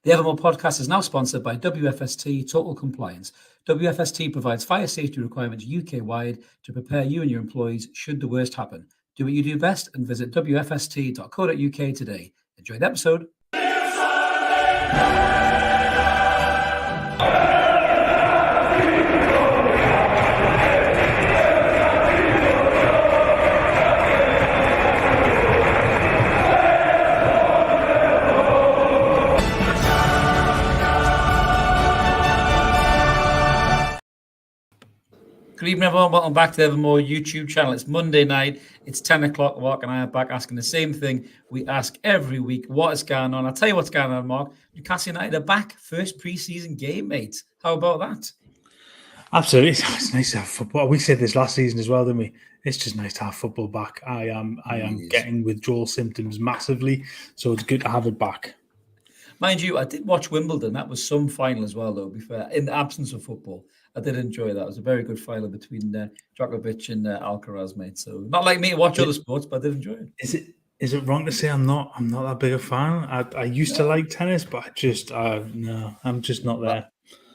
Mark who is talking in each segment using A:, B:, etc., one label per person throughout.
A: The Evermore podcast is now sponsored by WFST Total Compliance. WFST provides fire safety requirements UK-wide to prepare you and your employees should the worst happen. Do what you do best and visit wfst.co.uk today. Enjoy the episode. Good evening, everyone. Welcome back to the Evermore YouTube channel. It's Monday night. It's 10 o'clock. Mark and I are back asking the same thing we ask every week. What is going on? I'll tell you what's going on, Mark. Newcastle United are back. First pre-season game, mate. How about that?
B: Absolutely. It's nice to have football. We said this last season as well, didn't we? It's just nice to have football back. I am getting withdrawal symptoms massively, so it's good to have it back.
A: Mind you, I did watch Wimbledon. That was some final as well, though, to be fair. In the absence of football, I did enjoy that. It was a very good final between Djokovic and Alcaraz, mate. So not like me to watch other sports, but I did enjoy it.
B: Is it wrong to say I'm not that big a fan? I used to like tennis, but I'm just not there.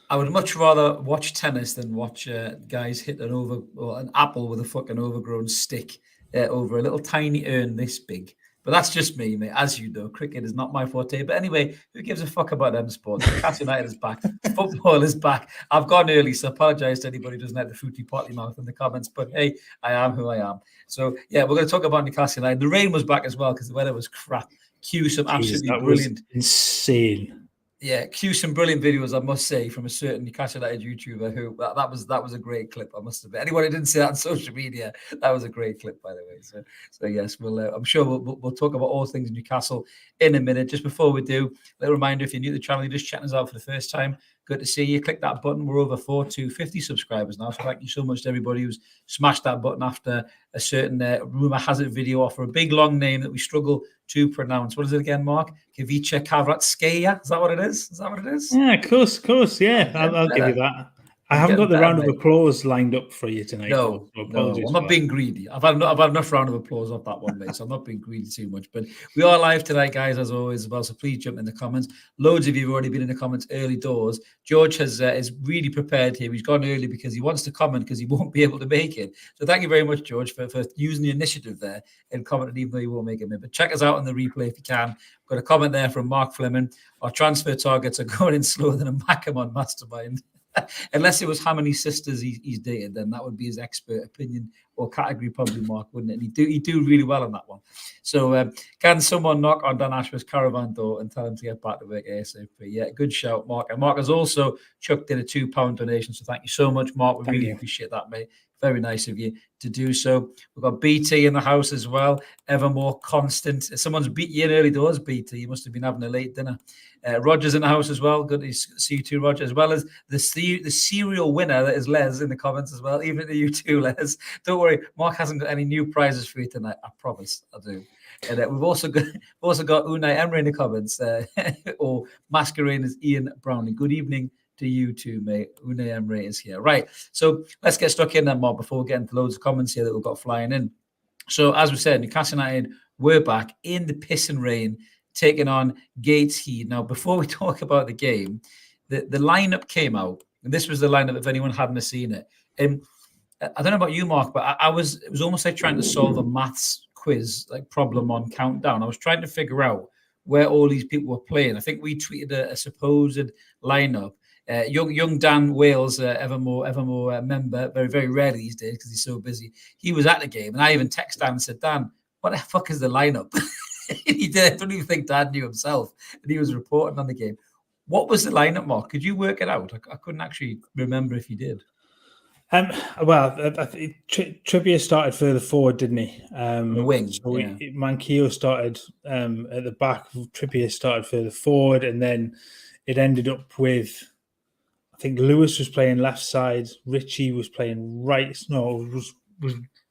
A: I would much rather watch tennis than watch guys hit an apple with a fucking overgrown stick over a little tiny urn this big. But that's just me, mate. As you know, cricket is not my forte. But anyway, who gives a fuck about them sports? Newcastle United is back. Football is back. I've gone early, so I apologise to anybody who doesn't like the fruity potty mouth in the comments. But hey, I am who I am. So yeah, we're going to talk about Newcastle United. The rain was back as well because the weather was crap. Cue some absolutely brilliant,
B: insane.
A: Yeah, cue some brilliant videos, I must say, from a certain Newcastle United YouTuber who that was a great clip. I must admit, anyone who didn't see that on social media, that was a great clip, by the way. So yes, I'm sure we'll talk about all things Newcastle in a minute. Just before we do, a little reminder: if you're new to the channel, you're just checking us out for the first time, good to see you. Click that button. We're over 450 subscribers now, so thank you so much to everybody who's smashed that button after a certain rumor has it video offer a big long name that we struggle to pronounce. What is it again, Mark? Kavicha Kvaratskhelia? Is that what it is? Is that what it is?
B: Yeah, of course. Yeah, I'll give you that. I haven't got the round of applause lined up for you tonight.
A: No, I'm not being greedy. I've had enough round of applause off that one, mate. So I'm not being greedy too much. But we are live tonight, guys, as always, as well. So please jump in the comments. Loads of you have already been in the comments early doors. George is really prepared here. He's gone early because he wants to comment because he won't be able to make it. So thank you very much, George, for using the initiative there and commenting, even though you won't make it. But check us out on the replay if you can. I've got a comment there from Mark Fleming. Our transfer targets are going in slower than a Macamon mastermind. Unless it was how many sisters he's dated, then that would be his expert opinion or category, probably, Mark, wouldn't it? And he'd do really well on that one. So can someone knock on Dan Ashworth's caravan door and tell him to get back to work ASAP? Yeah, good shout, Mark. And Mark has also chucked in a £2 donation. So thank you so much, Mark. We really appreciate that, mate. Very nice of you to do so. We've got BT in the house as well. Evermore constant. Someone's beat you in early doors, BT. You must have been having a late dinner. Roger's in the house as well. Good to see you too, Roger, as well as the serial winner that is Les in the comments as well. Even to you too, Les. Don't worry, Mark hasn't got any new prizes for you tonight. I promise, I do. And we've also got Unai Emery in the comments, or masquerading as Ian Brownlee. Good evening to you too, mate. Unai Emery is here. Right, so let's get stuck in then, Mark, before we get into loads of comments here that we've got flying in. So as we said, Newcastle United were back in the piss and rain, taking on Gateshead. Now, before we talk about the game, the lineup came out, and this was the lineup if anyone hadn't seen it. And I don't know about you, Mark, but it was almost like trying to solve a maths quiz like problem on Countdown. I was trying to figure out where all these people were playing. I think we tweeted a supposed lineup. Young Dan Wales, Evermore member, very, very rare these days because he's so busy. He was at the game, and I even texted Dan and said, Dan, what the fuck is the lineup? He did. I don't even think Dan knew himself, and he was reporting on the game. What was the lineup, Mark? Could you work it out? I couldn't actually remember if you did.
B: Trippier started further forward, didn't he?
A: The wing.
B: So Manquillo started at the back. Trippier started further forward, and then it ended up with, I think Lewis was playing left side. Richie was playing right. No, was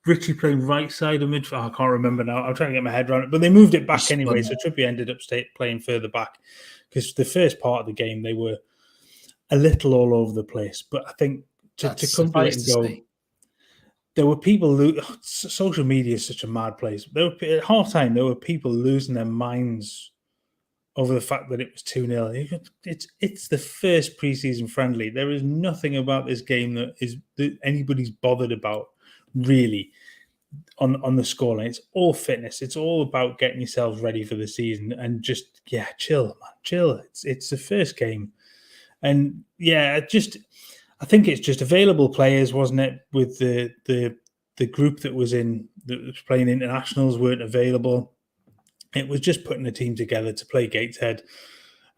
B: Richie playing right side of midfield? I can't remember now. I'm trying to get my head around it. But they moved it back anyway, so Trippier ended up playing further back because the first part of the game they were a little all over the place. But I think to come to it and go, there were people. Social media is such a mad place. At half time, there were people losing their minds over the fact that it was 2-0. It's the first preseason friendly. There is nothing about this game that anybody's bothered about, really, on the scoreline. It's all fitness. It's all about getting yourselves ready for the season and just, chill, man, chill. It's the first game. And I think it's just available players, wasn't it? With the group that was playing internationals weren't available. It was just putting a team together to play Gateshead.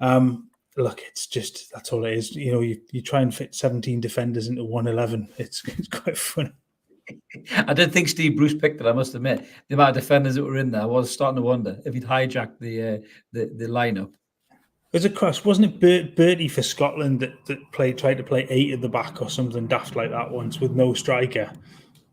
B: Look, it's just, that's all it is. You try and fit 17 defenders into 111. It's quite funny.
A: I did think Steve Bruce picked it, I must admit. The amount of defenders that were in there, I was starting to wonder if he'd hijacked the lineup.
B: It was a cross, wasn't it? Bertie for Scotland that tried to play 8 at the back or something daft like that once with no striker.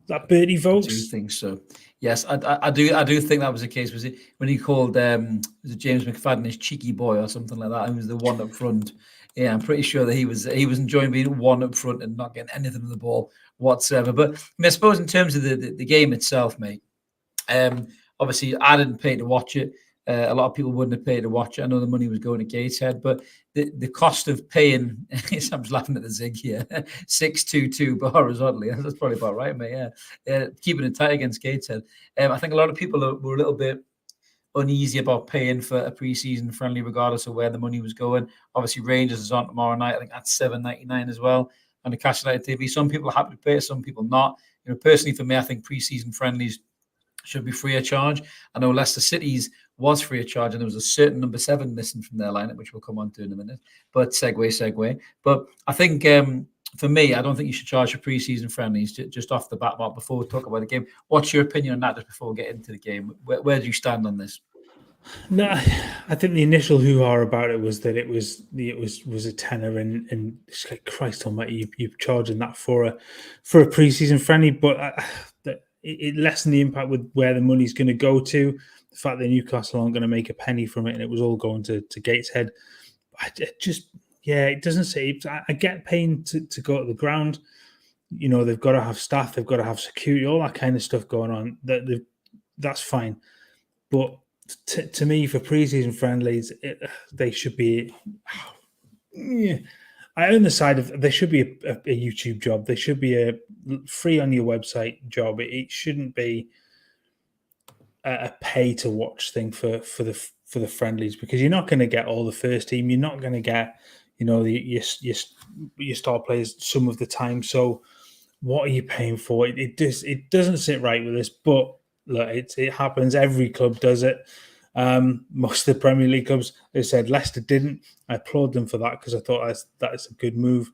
B: That Bertie votes?
A: I do think so. Yes, I do think that was the case. Was it when he called was it James McFadden his cheeky boy or something like that? Who was the one up front? Yeah, I'm pretty sure that he was enjoying being one up front and not getting anything of the ball whatsoever. But I suppose in terms of the game itself, mate, obviously I didn't pay to watch it. A lot of people wouldn't have paid to watch it. I know the money was going to Gateshead, but the cost of paying, I'm just laughing at the zig here, 622 horizontally. That's probably about right, mate. Yeah. Keeping it tight against Gateshead. I think a lot of people were a little bit uneasy about paying for a pre-season friendly, regardless of where the money was going. Obviously, Rangers is on tomorrow night. I think that's $7.99 as well on the Cash United TV. Some people are happy to pay, some people not. Personally, for me, I think pre-season friendlies should be free of charge. I know Leicester City's was free of charge, and there was a certain number 7 missing from their lineup, which we'll come on to in a minute. But segue. But I think for me, I don't think you should charge for pre-season friendlies just off the bat. Before we talk about the game, what's your opinion on that? Just before we get into the game, where do you stand on this?
B: No, I think the initial hoo-ha about it was that it was a tenner, and it's like, Christ Almighty, you're charging that for a pre-season friendly, but it lessened the impact with where the money's going to go to. The fact that Newcastle aren't going to make a penny from it, and it was all going to Gateshead. It doesn't say. I get paying to go to the ground. They've got to have staff, they've got to have security, all that kind of stuff going on. That's fine, but to me, for pre-season friendlies, they should be. I own the side of there should be a YouTube job. There should be a free on your website job. It shouldn't be a pay to watch thing for the friendlies, because you're not going to get all the first team. You're not going to get your star players some of the time. So what are you paying for? It doesn't sit right with us. But look, it happens. Every club does it. Most of the Premier League clubs, they said Leicester didn't. I applaud them for that, because I thought that is a good move.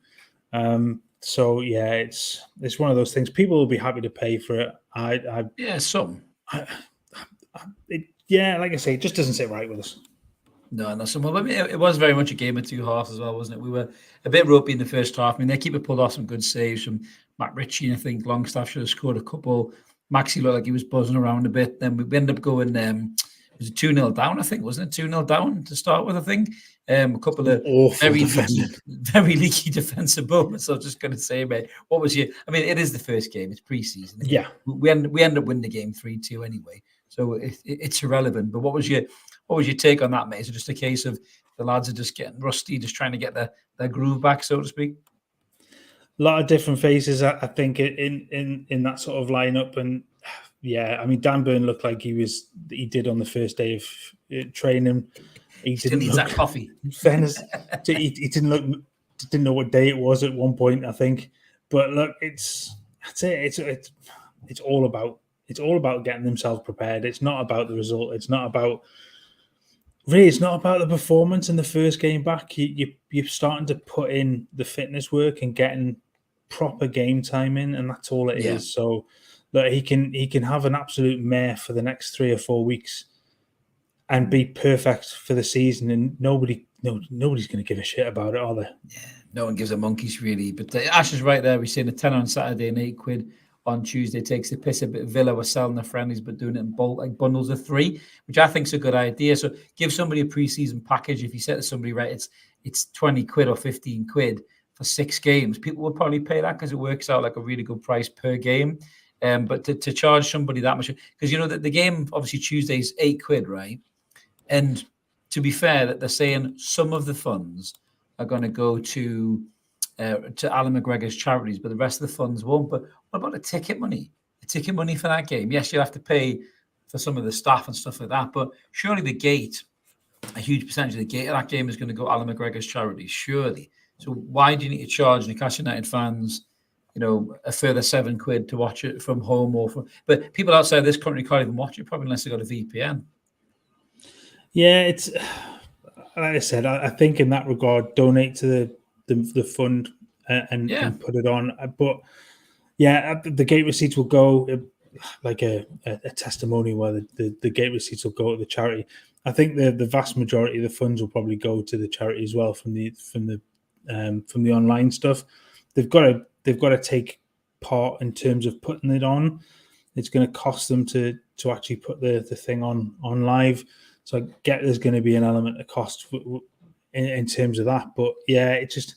B: So yeah, it's one of those things. People will be happy to pay for it. Like I say, it just doesn't sit right with us.
A: No. I mean, it was very much a game of two halves as well, wasn't it? We were a bit ropey in the first half. I mean, their keeper pulled off some good saves from Matt Ritchie, and I think Longstaff should have scored a couple. Maxi looked like he was buzzing around a bit. Then we ended up going, was it 2-0 down, I think, wasn't it? 2-0 down to start with, I think. A couple of very leaky defensive moments. So I was just going to say, mate, what was your... I mean, it is the first game. It's pre-season.
B: Yeah.
A: We end up winning the game 3-2 anyway. So it's irrelevant. But what was your take on that, mate? Is it just a case of the lads are just getting rusty, just trying to get their groove back, so to speak?
B: A lot of different faces, I think, in that sort of lineup. And yeah, I mean, Dan Burn looked like he did on the first day of training. He
A: didn't need that coffee.
B: Fairness, he didn't know what day it was at one point, I think. But look, it's all about getting themselves prepared. It's not about the result. It's not about the performance in the first game back. You're starting to put in the fitness work and getting proper game time in, and that's all it is. So that he can have an absolute mare for the next 3 or 4 weeks and be perfect for the season, and nobody's going to give a shit about it, are they?
A: Yeah, no one gives a monkeys really. But Ash is right there. We're seeing a 10 on Saturday and £8 on Tuesday. Takes the piss a bit. Villa were selling their friendlies, but doing it in bulk, like bundles of 3, which I think is a good idea. So give somebody a pre-season package. If you said to somebody, right, it's £20 or £15 for 6 games, people will probably pay that, because it works out like a really good price per game. But to charge somebody that much, because the game obviously Tuesday is £8, right? And to be fair, that they're saying some of the funds are going to go to Alan McGregor's charities, but the rest of the funds won't. But what about the ticket money? The ticket money for that game? Yes, you'll have to pay for some of the staff and stuff like that, but surely the gate, a huge percentage of the gate of that game is going to go Alan McGregor's charities, surely. So why do you need to charge Newcastle United fans, a further £7 to watch it from home but people outside this country can't even watch it probably unless they got a VPN.
B: Yeah, it's like I said, I think in that regard, donate to the fund and put it on. But yeah, the gate receipts will go like a testimony where the gate receipts will go to the charity. I think the vast majority of the funds will probably go to the charity as well from the online stuff. They've got to take part in terms of putting it on. It's going to cost them to actually put the thing on live. So I get there's going to be an element of cost in terms of that. But yeah, it's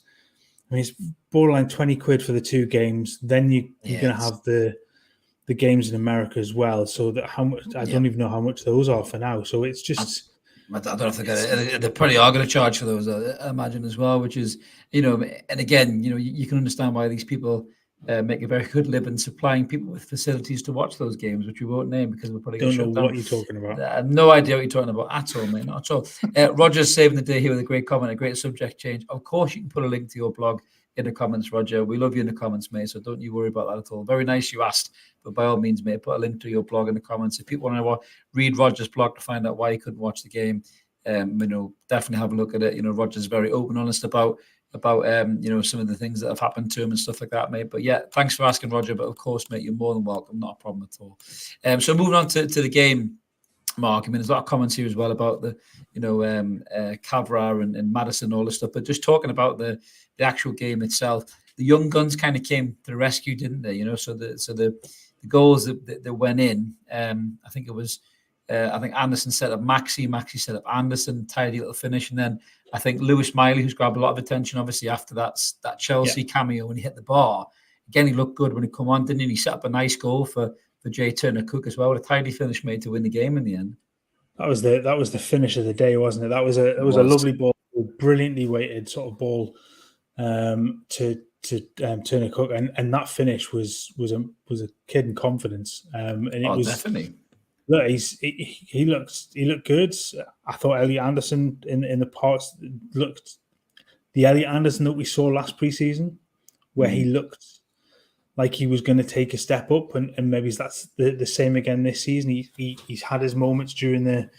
B: borderline £20 for the two games. Then you're going to have the games in America as well. So that how much I don't even know how much those are for now. So it's just
A: I don't know if they probably are going to charge for those, I imagine, as well, which is, and again, you can understand why these people make a very good living supplying people with facilities to watch those games, which we won't name because we're probably going to shut down.
B: What you're talking about.
A: I have no idea what you're talking about at all, mate, not at all. Roger's saving the day here with a great comment, a great subject change. Of course, you can put a link to your blog in the comments, Roger. We love you in the comments, mate, so don't you worry about that at all. Very nice you asked, but by all means, mate, put a link to your blog in the comments. If people want to read Roger's blog to find out why he couldn't watch the game, definitely have a look at it. Roger's very open, honest about some of the things that have happened to him and stuff like that, mate. But yeah, thanks for asking, Roger. But of course, mate, you're more than welcome. Not a problem at all. So moving on to the game, Mark. I mean, there's a lot of comments here as well about the, Cavra and Madison, all this stuff. But just talking about the actual game itself, the young guns kind of came to the rescue, didn't they? So the goals that went in, I think it was. I think Anderson set up Maxi set up Anderson, tidy little finish, and then I think Lewis Miley, who's grabbed a lot of attention, obviously after that Chelsea cameo when he hit the bar. Again, he looked good when he come on, didn't he? He set up a nice goal for Jay Turner-Cook as well, with a tidy finish made to win the game in the end. That was
B: the finish of the day, wasn't it? That was a lovely ball, brilliantly weighted sort of ball to Turner-Cook, and that finish was a kid in confidence, and it was
A: definitely.
B: Look, he looked good. I thought Elliot Anderson in the parts looked the Elliot Anderson that we saw last preseason, where he looked like he was going to take a step up, and maybe that's the same again this season. He's had his moments during the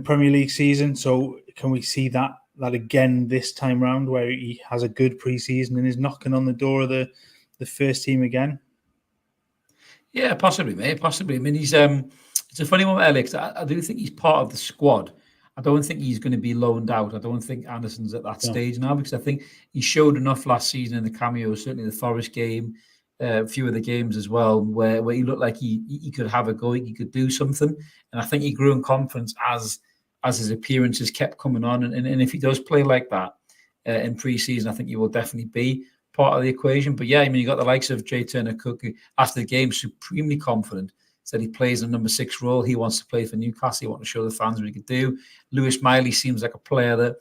B: Premier League season. So can we see that again this time round, where he has a good preseason and is knocking on the door of the first team again?
A: Yeah, possibly, mate. Possibly. I mean, he's it's a funny one with Alex. I do think he's part of the squad. I don't think he's going to be loaned out. I don't think Anderson's at that stage now, because I think he showed enough last season in the cameo, certainly the Forest game, a few of the games as well, where he looked like he could have a go, he could do something. And I think he grew in confidence as his appearances kept coming on. And if he does play like that in pre-season, I think he will definitely be part of the equation. But yeah, I mean, you got the likes of Jay Turner-Cook, who after the game supremely confident, said he plays a number 6 role. He wants to play for Newcastle. He wants to show the fans what he could do. Lewis Miley seems like a player that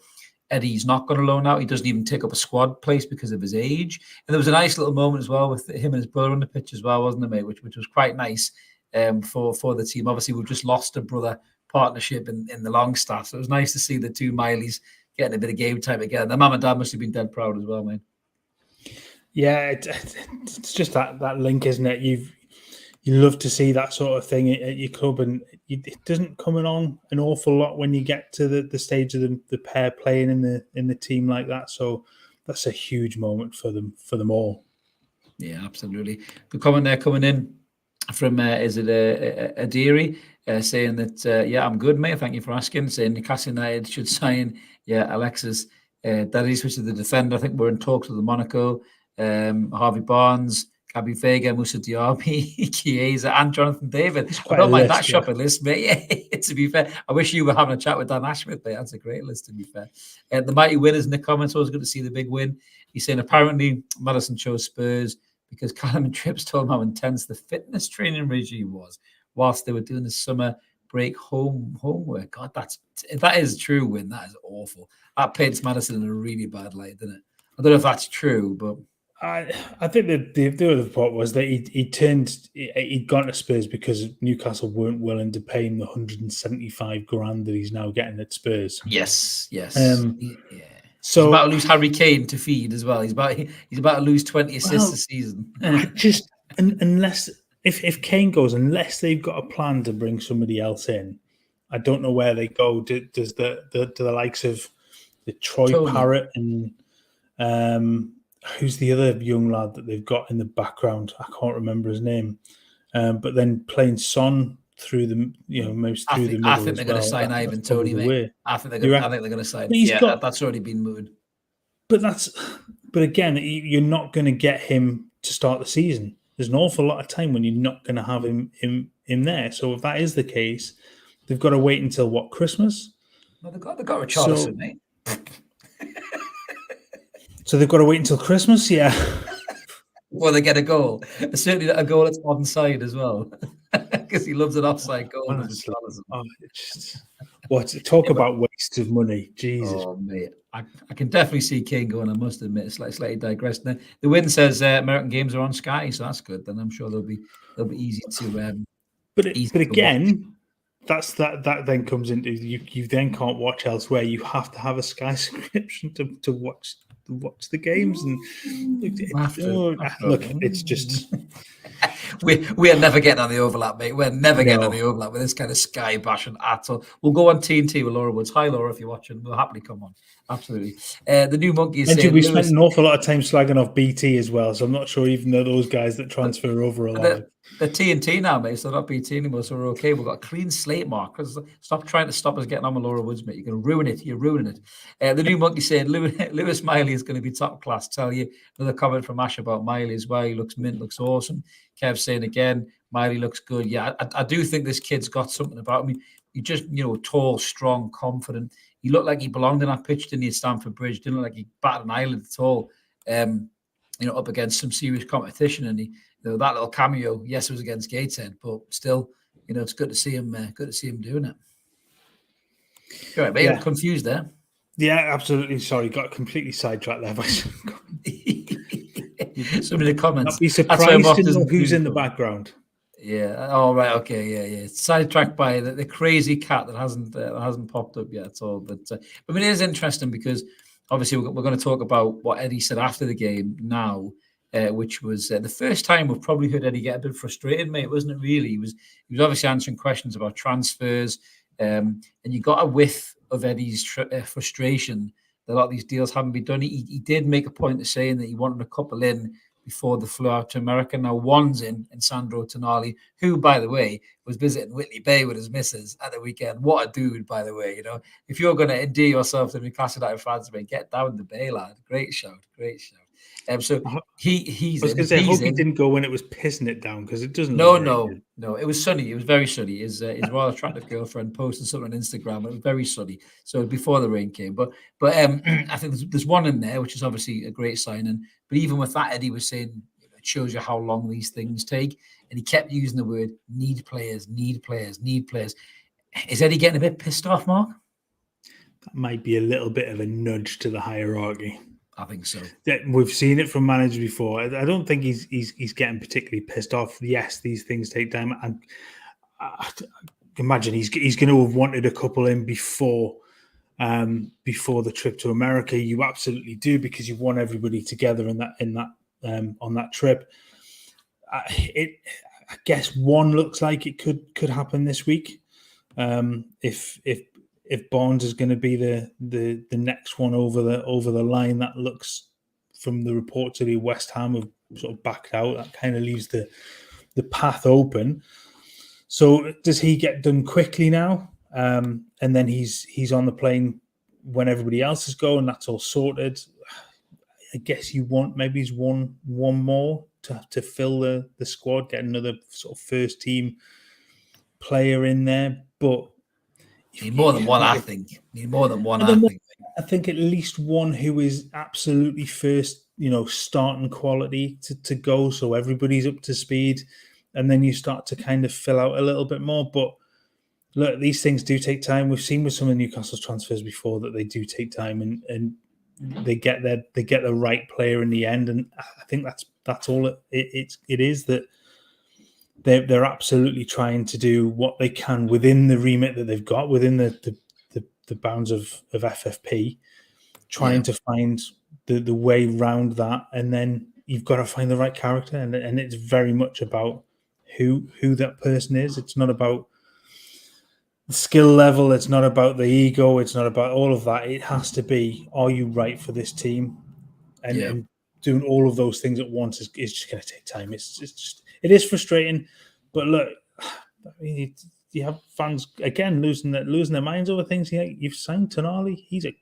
A: Eddie's not going to loan out. He doesn't even take up a squad place because of his age. And there was a nice little moment as well with him and his brother on the pitch as well, wasn't there, mate? Which was quite nice for the team. Obviously, we've just lost a brother partnership in the Longstaff, so it was nice to see the two Mileys getting a bit of game time again. Their mum and dad must have been dead proud as well, mate.
B: Yeah, it's just that link, isn't it? You love to see that sort of thing at your club, and it doesn't come on an awful lot when you get to the stage of the pair playing in the team like that. So that's a huge moment for them all.
A: Yeah, absolutely. Good comment there coming in from is it Adiri saying that yeah, I'm good, mate. Thank you for asking. Saying Newcastle United should sign Alexis Daddy, which is the defender. I think we're in talks with the Monaco. Harvey Barnes, Gabby Vega, Moussa Diaby, Chiesa, and Jonathan David. I don't mind that shopping list, mate. Yeah, to be fair, I wish you were having a chat with Dan Ashworth, mate. That's a great list, to be fair. The mighty winners in the comments, always good to see the big win. He's saying apparently Madison chose Spurs because Callum and Trips told him how intense the fitness training regime was whilst they were doing the summer break homework. God, if that is true, win, that is awful. That paints Madison in a really bad light, doesn't it? I don't know if that's true, but
B: I think that the other part was that he'd gone to Spurs because Newcastle weren't willing to pay him the 175 grand that he's now getting at Spurs.
A: yes.
B: Yeah.
A: So he's about to lose Harry Kane to feed as well. He's about to lose 20 assists this season.
B: Unless if Kane goes, unless they've got a plan to bring somebody else in, I don't know where they go. Does the likes of the Troy
A: Tony.
B: Parrott and who's the other young lad that they've got in the background? I can't remember his name. But then playing Son through the maybe through the middle.
A: I think they're going to sign Ivan Toney, mate. I think they're going to sign. That's already been moved.
B: But again, you're not going to get him to start the season. There's an awful lot of time when you're not going to have him there. So if that is the case, they've got to wait until what, Christmas?
A: No, they've got Richarlison, mate.
B: So they've got to wait until Christmas, yeah.
A: Well, they get a goal. Certainly a goal that's onside as well, because he loves an offside goal.
B: Talk about waste of money, Jesus.
A: Oh, mate. I can definitely see Kane going. I must admit, it's slightly digressed. The win says American games are on Sky, so that's good. Then I'm sure they'll be easy to.
B: But again, that then comes into you then can't watch elsewhere. You have to have a Sky subscription to watch the games, and look, it's just
A: we are never getting on the overlap, mate. We're never getting on the overlap with this kind of Sky bashing at all. We'll go on TNT with Laura Woods. Hi, Laura, if you're watching, we'll happily come on. Absolutely. The new monkey is saying
B: we spent an awful lot of time slagging off BT as well, so I'm not sure even though those guys that transfer over a lot.
A: They're TNT now, mate, so they're not BT anymore, so we're okay. We've got a clean slate, Mark. Stop trying to stop us getting on with Laura Woods, mate. You're going to ruin it. You're ruining it. The new monkey saying Lewis Miley is going to be top class. Tell you another comment from Ash about Miley as well. He looks mint, looks awesome. Kev saying again, Miley looks good. Yeah, I do think this kid's got something about him. He just, tall, strong, confident. He looked like he belonged in that pitch, didn't he, at Stamford Bridge? Didn't look like he batted an eyelid at all. Up against some serious competition, and he, that little cameo. Yes, it was against Gateshead, but still, it's good to see him. Good to see him doing it. All right, mate. I'm confused there.
B: Yeah, absolutely. Sorry, got completely sidetracked there.
A: Some of the comments.
B: Not be surprised to know who's in the background.
A: Yeah. Oh, right. Okay. Yeah. Sidetracked by the crazy cat that hasn't popped up yet at all. But I mean, it is interesting because obviously we're going to talk about what Eddie said after the game now, which was the first time we've probably heard Eddie get a bit frustrated, mate, wasn't it? Really, he was obviously answering questions about transfers, and you got a whiff of Eddie's frustration that a lot of these deals haven't been done. He did make a point of saying that he wanted a couple in before they flew out to America. Now one's in Sandro Tonali, who, by the way, was visiting Whitley Bay with his missus at the weekend. What a dude, by the way. If you're going to endear yourself to Newcastle United fans, get down the Bay, lad. Great shout. So he's. I was
B: going to say, I hope he didn't go when it was pissing it down because it doesn't.
A: No. It was sunny. It was very sunny. His rather attractive girlfriend posted something on Instagram. It was very sunny. So before the rain came, but I think there's one in there, which is obviously a great sign. But even with that, Eddie was saying it shows you how long these things take, and he kept using the word need players. Is Eddie getting a bit pissed off, Mark?
B: That might be a little bit of a nudge to the hierarchy.
A: I think so.
B: We've seen it from managers before. I don't think he's getting particularly pissed off. Yes, these things take time, and I imagine he's going to have wanted a couple in before the trip to America. You absolutely do, because you want everybody together on that trip. I guess one looks like it could happen this week. If Barnes is going to be the next one over the line, that looks, from the reports that West Ham have sort of backed out, that kind of leaves the path open. So does he get done quickly now? And then he's on the plane when everybody else is going, that's all sorted. I guess you want maybe one more to fill the squad, get another sort of first team player in there, but
A: you need more than one, I think.
B: I think at least one who is absolutely first, starting quality to go, so everybody's up to speed, and then you start to kind of fill out a little bit more. But look, these things do take time. We've seen with some of Newcastle's transfers before that they do take time, and they get the right player in the end. And I think that's all it is, that they're absolutely trying to do what they can within the remit that they've got, within the bounds of FFP, trying to find the way round that, and then you've got to find the right character, and it's very much about who that person is. It's not about the skill level, it's not about the ego, it's not about all of that. It has to be, are you right for this team? And doing all of those things at once is just going to take time. It is frustrating, but look, I mean, you have fans again losing their minds over things. You've signed Tonali. He's a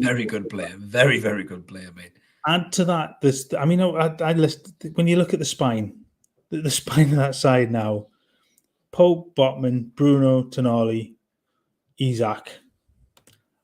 A: very good player, very good player, mate.
B: Add to that, I list, when you look at the spine, the spine of that side now: Pope, Botman, Bruno, Tonali, Isak.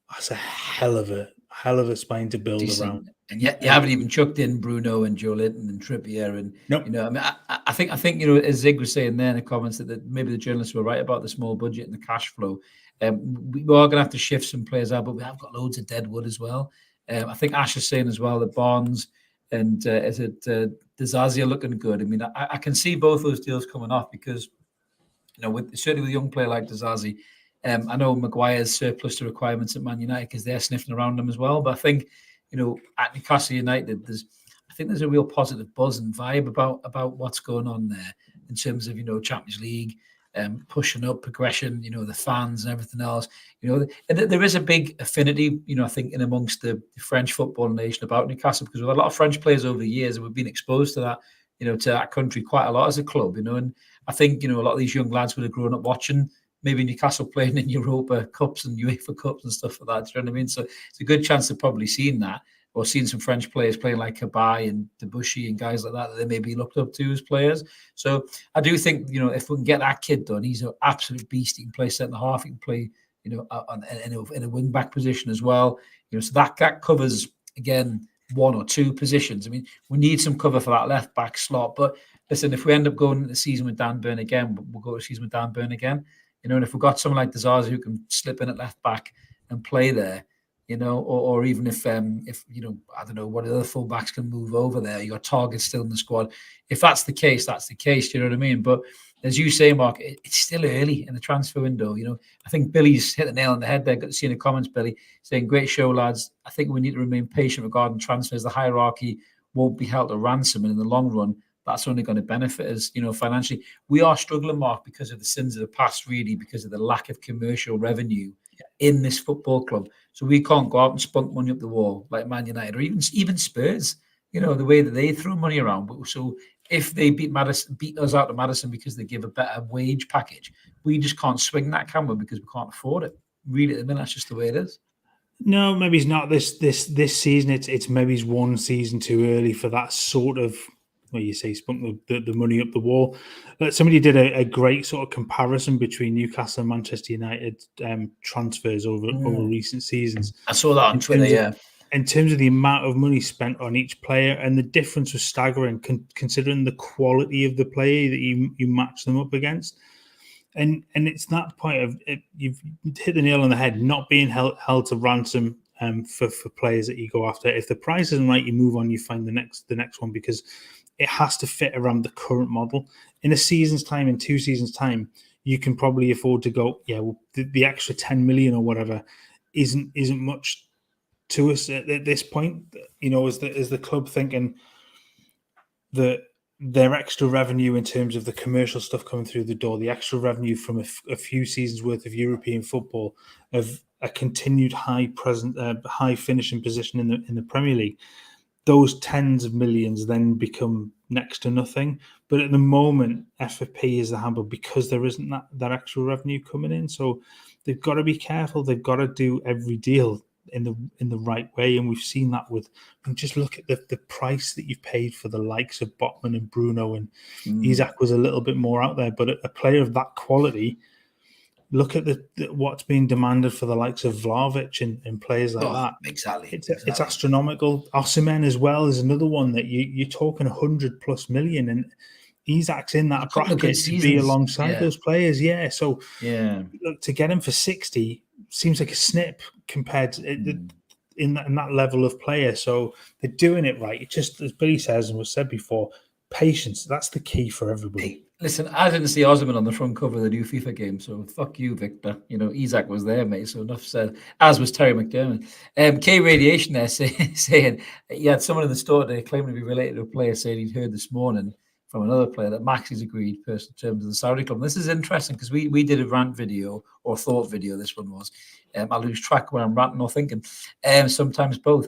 B: That's a hell of a spine to build around.
A: And yet you haven't even chucked in Bruno and Joelinton and Trippier, and
B: nope.
A: You know, I mean, I think as Zig was saying there in the comments that maybe the journalists were right about the small budget and the cash flow. We are going to have to shift some players out, but we have got loads of deadwood as well. I think Ash is saying as well that Barnes and Dizazi are looking good. I mean, I can see both those deals coming off because, certainly with a young player like Dizazi, I know Maguire's surplus to requirements at Man United because they're sniffing around them as well. But I think, at Newcastle United, there's a real positive buzz and vibe about what's going on there in terms of, Champions League, pushing up, progression, the fans and everything else. And there is a big affinity, I think, in amongst the French football nation about Newcastle, because we've had a lot of French players over the years and we've been exposed to that, to that country quite a lot as a club, and I think, a lot of these young lads would have grown up watching maybe Newcastle playing in Europa Cups and UEFA Cups and stuff like that. Do you know what I mean? So it's a good chance they've probably seen that, or seen some French players playing like Kabay and Debussy and guys like that they maybe looked up to as players. So I do think, if we can get that kid done, he's an absolute beast. He can play centre half, he can play, in a wing back position as well. So that covers, again, one or two positions. I mean, we need some cover for that left back slot. But listen, if we end up going into the season with Dan Burn again, we'll go to the season with Dan Burn again. And if we've got someone like Dizazi who can slip in at left back and play there, or even if I don't know what other fullbacks can move over there, you got Target still in the squad. If that's the case, that's the case. Do you know what I mean? But as you say, Mark, it's still early in the transfer window. I think Billy's hit the nail on the head there. Got to see in the comments, Billy, saying, "Great show, lads. I think we need to remain patient regarding transfers. The hierarchy won't be held to ransom, and in the long run, that's only going to benefit us, financially." We are struggling, Mark, because of the sins of the past, really, because of the lack of commercial revenue in this football club. So we can't go out and spunk money up the wall like Man United or even Spurs, the way that they throw money around. So if they beat us out to Madison because they give a better wage package, we just can't swing that, can we? Because we can't afford it. Really, at the minute, that's just the way it is.
B: No, maybe it's not this season. It's maybe it's one season too early for that sort of, well, you say spunk the money up the wall. Somebody did a great sort of comparison between Newcastle and Manchester United transfers over recent seasons.
A: I saw that on Twitter,
B: in terms of the amount of money spent on each player, and the difference was staggering, considering the quality of the player that you match them up against. And it's that point of you've hit the nail on the head, not being held to ransom for players that you go after. If the price isn't right, you move on, you find the next one, because it has to fit around the current model. In a season's time, in 2 seasons' time, you can probably afford to go, the extra 10 million or whatever isn't much to us at this point. Is the club thinking that their extra revenue in terms of the commercial stuff coming through the door, the extra revenue from a few seasons worth of European football, of a continued high finishing position in the Premier League, those tens of millions then become next to nothing. But at the moment, FFP is the handle because there isn't that extra revenue coming in. So they've got to be careful. They've got to do every deal in the right way. And we've seen that with, just look at the price that you've paid for the likes of Botman and Bruno, and Isak was a little bit more out there. But a player of that quality, look at what's being demanded for the likes of Vlahovic and players like that.
A: Exactly.
B: It's astronomical. Osimhen as well is another one that you're talking 100+ million, and Isak's in that
A: a couple of good
B: bracket to be
A: seasons.
B: alongside those players. Yeah. So
A: yeah,
B: look, to get him for 60 seems like a snip compared to in that level of player. So they're doing it right. It just, as Billy says and was said before, patience. That's the key for everybody.
A: Hey, listen, I didn't see Osman on the front cover of the new FIFA game, so fuck you, Victor. You know, Isak was there, mate, so enough said, as was Terry McDermott. K Radiation there saying he had someone in the store today claiming to be related to a player saying he'd heard this morning from another player that Maxi's agreed person in terms of the Saudi club. And this is interesting because we did a rant video or thought video, this one was. I lose track when I'm ranting or thinking, sometimes both.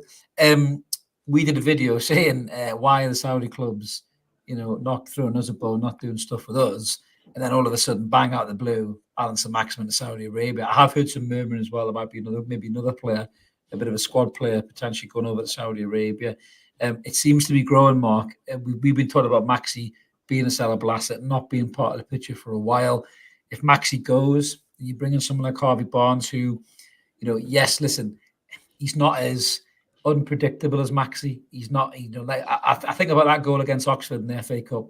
A: We did a video saying why the Saudi clubs, you know, not throwing us a bone, not doing stuff with us. And then all of a sudden, bang out of the blue, Saint-Maximin to Saudi Arabia. I have heard some murmuring as well. There might be maybe another player, a bit of a squad player, potentially going over to Saudi Arabia. It seems to be growing, Mark. We've been talking about Maxi being a sellable asset, not being part of the picture for a while. If Maxi goes, you bring in someone like Harvey Barnes, who, you know, yes, listen, he's not as unpredictable as Maxi. He's not, you know, like I think about that goal against Oxford in the FA Cup.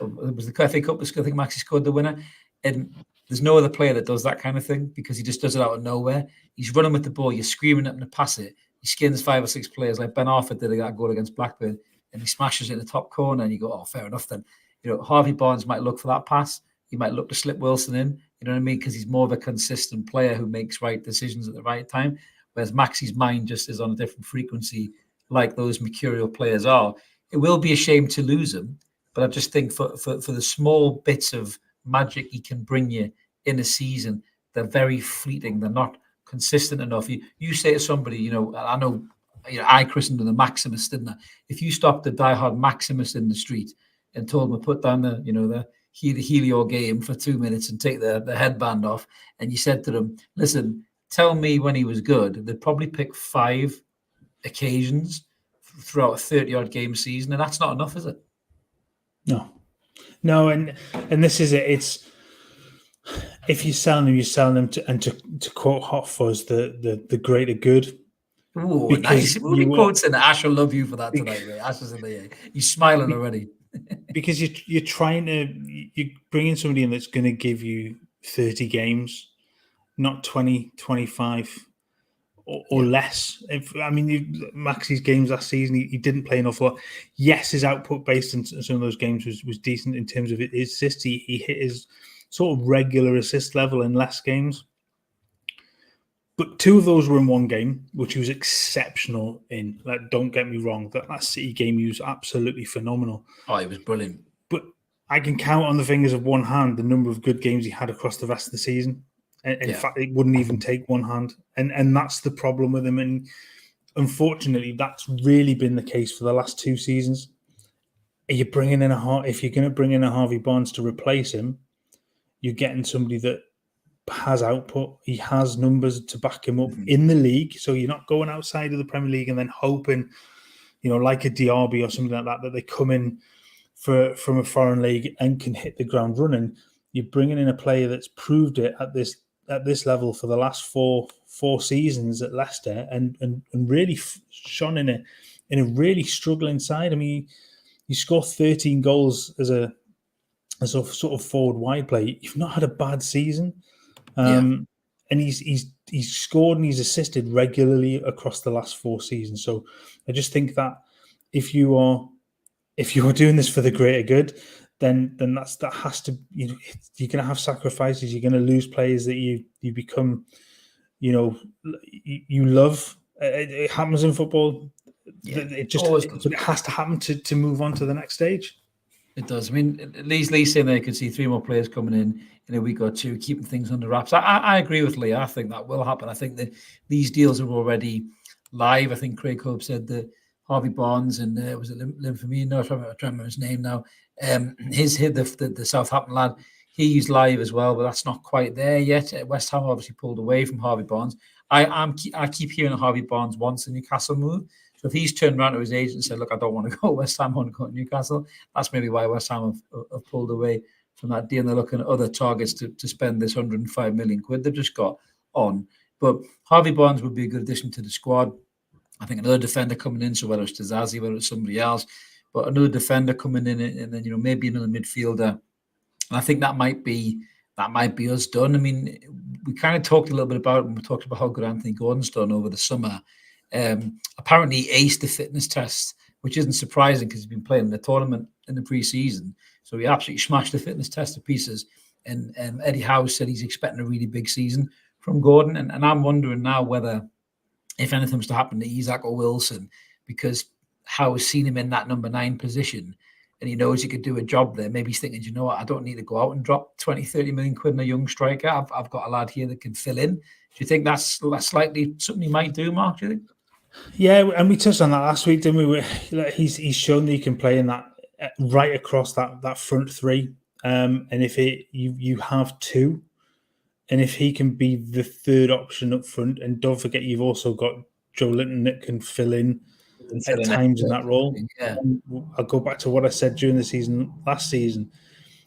A: It was the FA Cup. I think Maxi scored the winner. And there's no other player that does that kind of thing because he just does it out of nowhere. He's running with the ball. You're screaming at him to pass it. He skins 5 or 6 players like Ben Arthur did that goal against Blackburn, and he smashes it in the top corner. And you go, oh, fair enough then. You know, Harvey Barnes might look for that pass. He might look to slip Wilson in. You know what I mean? Because he's more of a consistent player who makes right decisions at the right time. Whereas Maxi's mind just is on a different frequency, like those mercurial players are. It will be a shame to lose him, but I just think for the small bits of magic he can bring you in a season, they're very fleeting. They're not consistent enough. You say to somebody, you know, I christened him the Maximus, didn't I? If you stopped the diehard Maximus in the street and told him to put down the Helio game for 2 minutes and take the headband off, and you said to them, listen, tell me when he was good, they'd probably pick 5 occasions throughout a 30-odd game season, and that's not enough, is it?
B: No, and this is it. It's if you're selling them, to quote Hot Fuzz, the greater good.
A: Oh, nice. We'll be quoting Ash will love you for that tonight, mate. Ash is in the air. He's smiling already.
B: Because you're bringing somebody in that's going to give you 30 games, not 20, 25 or less. Maxi's games last season, he didn't play an awful lot. Yes, his output based on some of those games was decent in terms of his assists. He hit his sort of regular assist level in less games. But 2 of those were in one game, which he was exceptional in. Like, don't get me wrong, that City game he was absolutely phenomenal.
A: Oh, he was brilliant.
B: But I can count on the fingers of one hand the number of good games he had across the rest of the season. In fact, it wouldn't even take one hand. And that's the problem with him. And unfortunately, that's really been the case for the last 2 seasons. If you're going to bring in a Harvey Barnes to replace him, you're getting somebody that has output. He has numbers to back him up in the league. So you're not going outside of the Premier League and then hoping, you know, like a Diaby or something like that they come in from a foreign league and can hit the ground running. You're bringing in a player that's proved it at this level for the last four seasons at Leicester and really shone in a really struggling side. I mean, you score 13 goals as a sort of forward wide play. You've not had a bad season. And he's scored and he's assisted regularly across the last 4 seasons. So I just think that if you are doing this for the greater good, then that has to, you know, you're going to have sacrifices. You're going to lose players that you become, you know, you love. It happens in football. It has to happen to move on to the next stage.
A: It does. I mean, Lee's saying they could see 3 more players coming in a week or 2, keeping things under wraps. I agree with Lee. I think that will happen. I think that these deals are already live. I think Craig Hope said that Harvey Barnes and was it Linfamino? No, I'm trying to remember his name now. The Southampton lad, he's live as well, but that's not quite there yet. West Ham obviously pulled away from Harvey Barnes. I keep hearing Harvey Barnes wants a Newcastle move. So if he's turned around to his agent and said, look, I don't want to go West Ham, I want to go to Newcastle, that's maybe why West Ham have pulled away from that deal. And they're looking at other targets to spend this 105 million quid they've just got on. But Harvey Barnes would be a good addition to the squad. I think another defender coming in, so whether it's Tazazi, whether it's somebody else, but another defender coming in, and then maybe another midfielder. And I think that might be us done. I mean, we kind of talked a little bit about it when we talked about how good Anthony Gordon's done over the summer. Apparently, he aced the fitness test, which isn't surprising because he's been playing in the tournament in the pre-season. So he absolutely smashed the fitness test to pieces. And Eddie Howe said he's expecting a really big season from Gordon. And I'm wondering now whether, if anything was to happen to Isak or Wilson, because Howe has seen him in that number 9 position and he knows he could do a job there. Maybe he's thinking, you know what, I don't need to go out and drop 20, 30 million quid on a young striker. I've got a lad here that can fill in. Do you think that's likely something he might do, Mark? Do you think?
B: Yeah, and we touched on that last week, didn't we? He's shown that he can play in that right across that front three. And if you have 2, and if he can be the third option up front, and don't forget you've also got Joe Linton that can fill in at times in that role.
A: Yeah.
B: I'll go back to what I said during the season last season.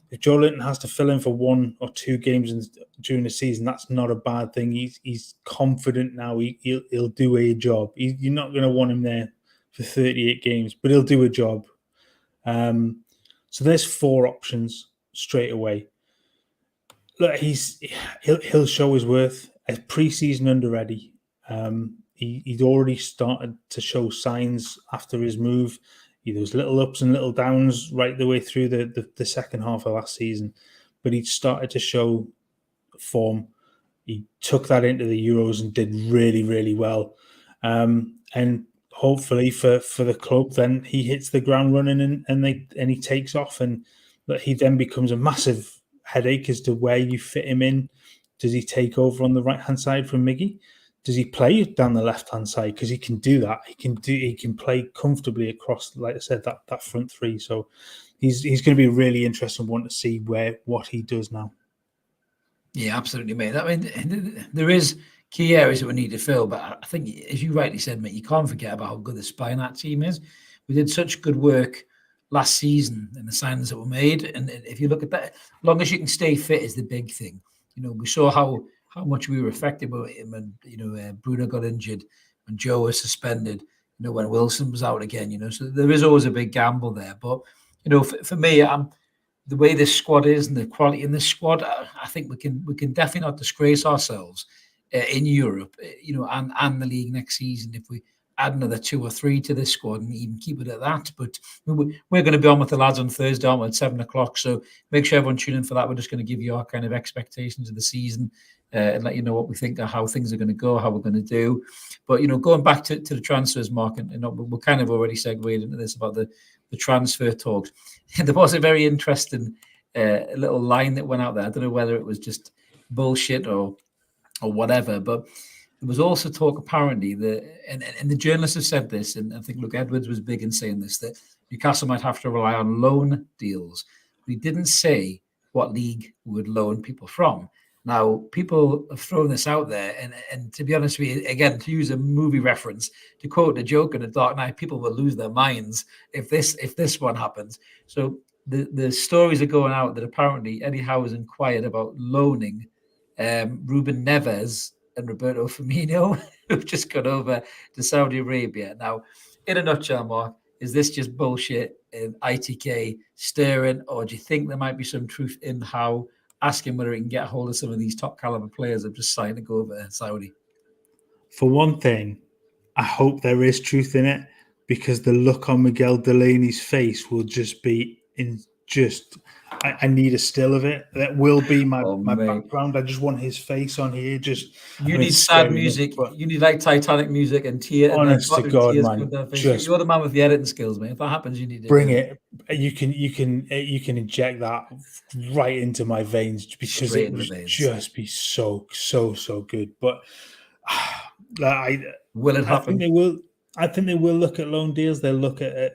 B: If Joe Linton has to fill in for 1 or 2 games during the season, that's not a bad thing. He's confident now. He'll do a job. You're not going to want him there for 38 games, but he'll do a job. So there's 4 options straight away. Look, he'll show his worth as pre-season under Eddie. He'd already started to show signs after his move. There was little ups and little downs right the way through the second half of last season, but he started to show form. He took that into the Euros and did really, really well. And hopefully for the club, then he hits the ground running and he takes off, and that he then becomes a massive headache as to where you fit him in. Does he take over on the right hand side from Miggy? Does he play down the left hand side? Because he can do that. He can play comfortably across, like I said, that front three. So he's going to be a really interesting one to see what he does now.
A: Yeah, absolutely, mate. I mean, there is key areas that we need to fill, but I think, as you rightly said, mate, you can't forget about how good the spine that team is. We did such good work last season in the signings that were made, and if you look at that, as long as you can stay fit is the big thing. We saw how much we were affected by him, and Bruno got injured, and Joe was suspended. When Wilson was out again. So there is always a big gamble there. But for me, the way this squad is and the quality in this squad, I think we can definitely not disgrace ourselves in Europe, and the league next season if we add another 2 or 3 to this squad and even keep it at that. But we're going to be on with the lads on Thursday at 7:00. So make sure everyone tune in for that. We're just going to give you our kind of expectations of the season and let you know what we think of how things are going to go, how we're going to do. But, going back to the transfers, Mark, and we're kind of already segued into this about the transfer talks. There was a very interesting little line that went out there. I don't know whether it was just bullshit or whatever, but there was also talk apparently that, and the journalists have said this, and I think, look, Edwards was big in saying this, that Newcastle might have to rely on loan deals. But he didn't say what league would loan people from. Now, people have thrown this out there, and to be honest with you, again, to use a movie reference, to quote the Joker in The Dark Knight, people will lose their minds if this one happens. So the stories are going out that apparently Eddie Howe has inquired about loaning Ruben Neves and Roberto Firmino, who've just gone over to Saudi Arabia. Now, in a nutshell, Mark, is this just bullshit in ITK stirring, or do you think there might be some truth in how asking whether he can get a hold of some of these top caliber players that have just signed to go over to Saudi?
B: For one thing, I hope there is truth in it, because the look on Miguel Delaney's face will just be I need a still of it. That will be my background. I just want his face on here.
A: You need sad music. You need like Titanic music and tears.
B: Honest to God, man.
A: You're the man with the editing skills, man. If that happens, you need to
B: bring it. You can inject that right into my veins, because it would just be so good. But
A: will it happen?
B: I think they will. I think they will look at loan deals. They'll look at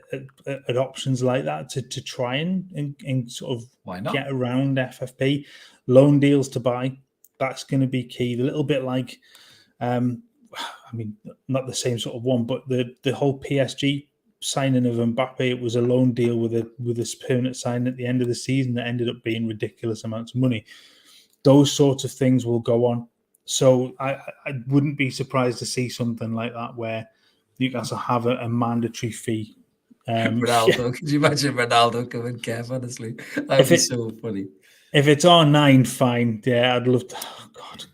B: options like that to try and sort of get around FFP. Loan deals to buy, that's going to be key. A little bit like, I mean, not the same sort of one, but the whole PSG signing of Mbappe, it was a loan deal with a permanent sign at the end of the season that ended up being ridiculous amounts of money. Those sorts of things will go on. So I wouldn't be surprised to see something like that where Newcastle have a mandatory fee
A: Ronaldo. Could you imagine Ronaldo coming, Kev? Honestly, that would be so funny.
B: If it's R9, fine. Yeah, I'd love to. Oh God,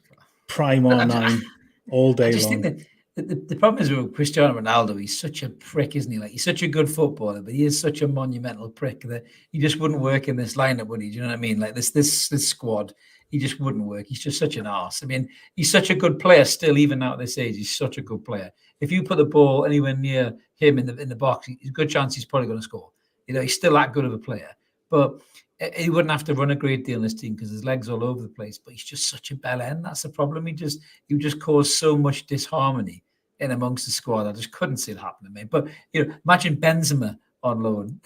B: prime R9 all day
A: I just
B: long.
A: think that the problem is with Cristiano Ronaldo, he's such a prick, isn't he? Like, he's such a good footballer, but he is such a monumental prick that he just wouldn't work in this lineup, would he? Do you know what I mean? Like this squad, he just wouldn't work. He's just such an arse. I mean, he's such a good player still, even now at this age. He's such a good player. If you put the ball anywhere near him in the box, there's a good chance he's probably going to score. You know, he's still that good of a player. But he wouldn't have to run a great deal in this team because his legs all over the place. But he's just such a bell end. That's the problem. He just caused so much disharmony in amongst the squad. I just couldn't see it happening, mate. But you know, imagine Benzema on loan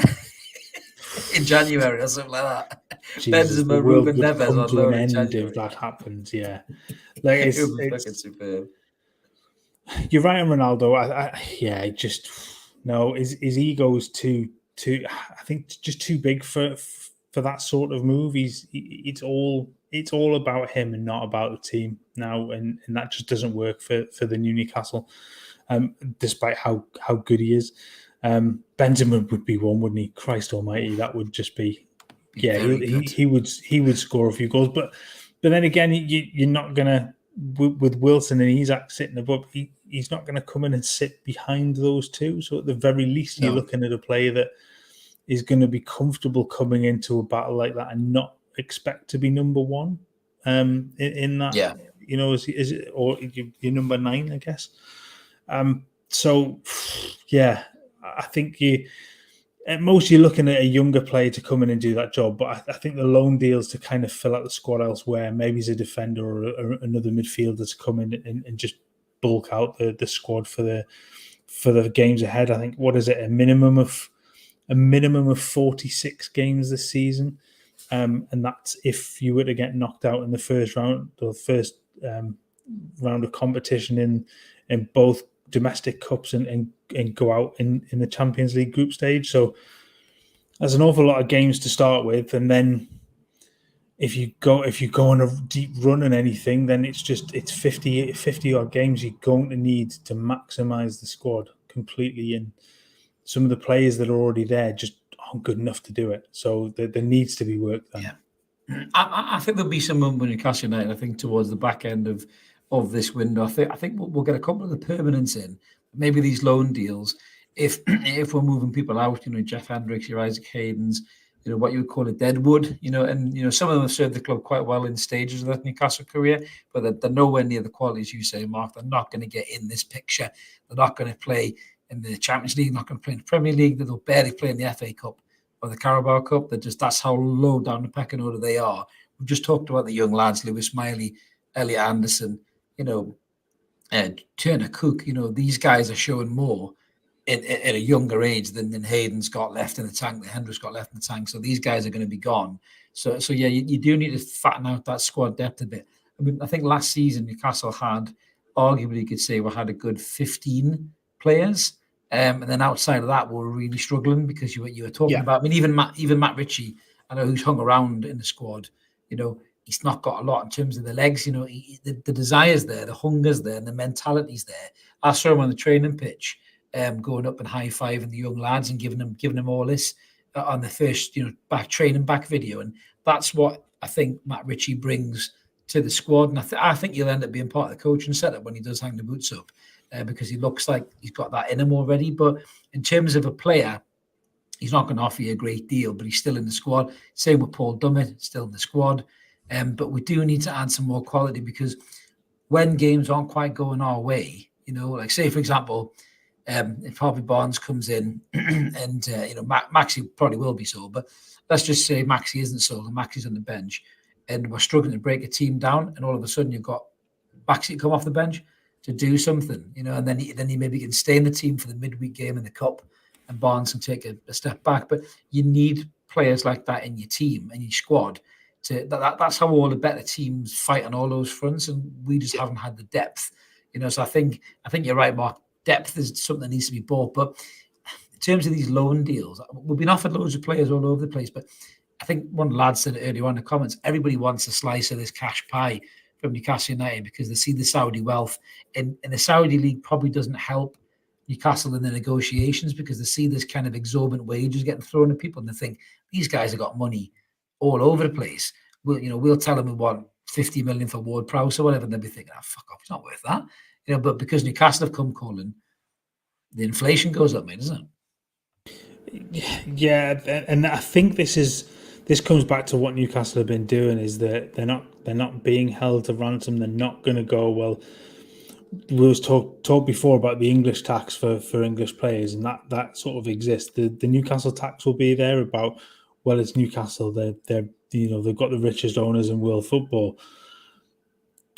A: in January or something like that.
B: Jesus,
A: Benzema,
B: the world
A: Ruben
B: would
A: Neves
B: come
A: on
B: to
A: loan
B: an
A: in
B: end
A: January.
B: if that happens. Yeah, like
A: It would be fucking superb.
B: You're right on Ronaldo. Yeah, just no. His ego's too. I think just too big for that sort of move. It's all about him and not about the team now, and that just doesn't work for the new Newcastle. Despite how good he is, Benzema would be one, wouldn't he? Christ Almighty, that would just be. Yeah, he would score a few goals, but then again, you're not gonna with Wilson and Isak sitting above. He's not going to come in and sit behind those two. So at the very least, you're looking at a player that is going to be comfortable coming into a battle like that and not expect to be number one. In that,
A: yeah,
B: you know, is it or you're number 9, I guess. So yeah, I think at most you're looking at a younger player to come in and do that job. But I think the loan deals to kind of fill out the squad elsewhere, maybe as a defender or another midfielder to come in and just bulk out the squad for the games ahead. I think, what is it, a minimum of 46 games this season, and that's if you were to get knocked out in the first round or first round of competition in both domestic cups and go out in the Champions League group stage. So there's an awful lot of games to start with, and then if you go on a deep run in anything, then it's 50 odd games you're going to need to maximize the squad completely, and some of the players that are already there just aren't good enough to do it. So there needs to be work done.
A: Yeah, I think there'll be some movement in Newcastle United. I think towards the back end of this window, I think we'll get a couple of the permanents in. Maybe these loan deals, if we're moving people out, you know, Jeff Hendricks, your Isaac Hayden's, you know, what you would call a deadwood, you know, and you know some of them have served the club quite well in stages of that Newcastle career, but they're nowhere near the qualities you say, Mark. They're not going to get in this picture. They're not going to play in the Champions League, not going to play in the Premier League. They'll barely play in the FA Cup or the Carabao Cup. That's how low down the pecking order they are. We've just talked about the young lads, Lewis Miley, Elliot Anderson, you know, Turner Cook. You know, these guys are showing more at a younger age than Hayden's got left in the tank, that Hendricks got left in the tank. So these guys are going to be gone. So yeah, you do need to fatten out that squad depth a bit. I mean, I think last season Newcastle had, arguably you could say, we had a good 15 players. And then outside of that, we were really struggling because you were talking about. I mean, even Matt Ritchie, I know, who's hung around in the squad. You know, he's not got a lot in terms of the legs. You know, the desire's there, the hunger's there, and the mentality's there. I saw him on the training pitch, going up and high fiving the young lads and giving them all this on the first, you know, back video, and that's what I think Matt Ritchie brings to the squad. And I think he'll end up being part of the coaching setup when he does hang the boots up. Because he looks like he's got that in him already. But in terms of a player, he's not going to offer you a great deal, but he's still in the squad. Same with Paul Dummett, still in the squad. But we do need to add some more quality, because when games aren't quite going our way, you know, like say, for example, if Harvey Barnes comes in and, you know, Maxi probably will be sold, but let's just say Maxi isn't sold and Maxi's on the bench and we're struggling to break a team down, and all of a sudden you've got Maxi come off the bench to do something, you know, and then he maybe can stay in the team for the midweek game in the cup, and Barnes can take a step back. But you need players like that in your team and your squad. That's how all the better teams fight on all those fronts, and we just haven't had the depth, you know. So I think you're right, Mark. Depth is something that needs to be bought. But in terms of these loan deals, we've been offered loads of players all over the place. But I think one of the lads said earlier on in the comments, everybody wants a slice of this cash pie from Newcastle United because they see the Saudi wealth, and the Saudi league probably doesn't help Newcastle in the negotiations because they see this kind of exorbitant wages getting thrown at people, and they think these guys have got money all over the place. We'll tell them we want 50 million for Ward-Prowse or whatever, and they'll be thinking, fuck off, it's not worth that. But because Newcastle have come calling, the inflation goes up, mate, doesn't
B: it? Yeah, and I think this comes back to what Newcastle have been doing, is that they're not being held to ransom. They're not going to go, well, we was talked before about the English tax for English players, and that sort of exists. The Newcastle tax will be there about, well, it's Newcastle. They've got the richest owners in world football.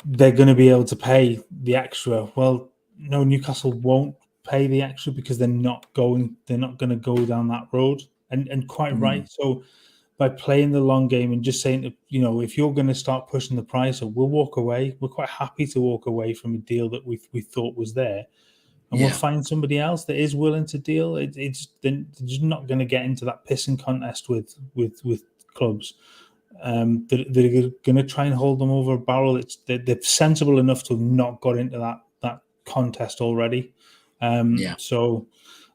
B: They're going to be able to pay the extra. Well, no, Newcastle won't pay the extra because they're not going to go down that road. And quite right. So by playing the long game and just saying, if you're going to start pushing the price up, we'll walk away. We're quite happy to walk away from a deal that we thought was there, and we'll find somebody else that is willing to deal. They're just not going to get into that pissing contest with clubs that are going to try and hold them over a barrel. They're sensible enough to have not got into that contest already. So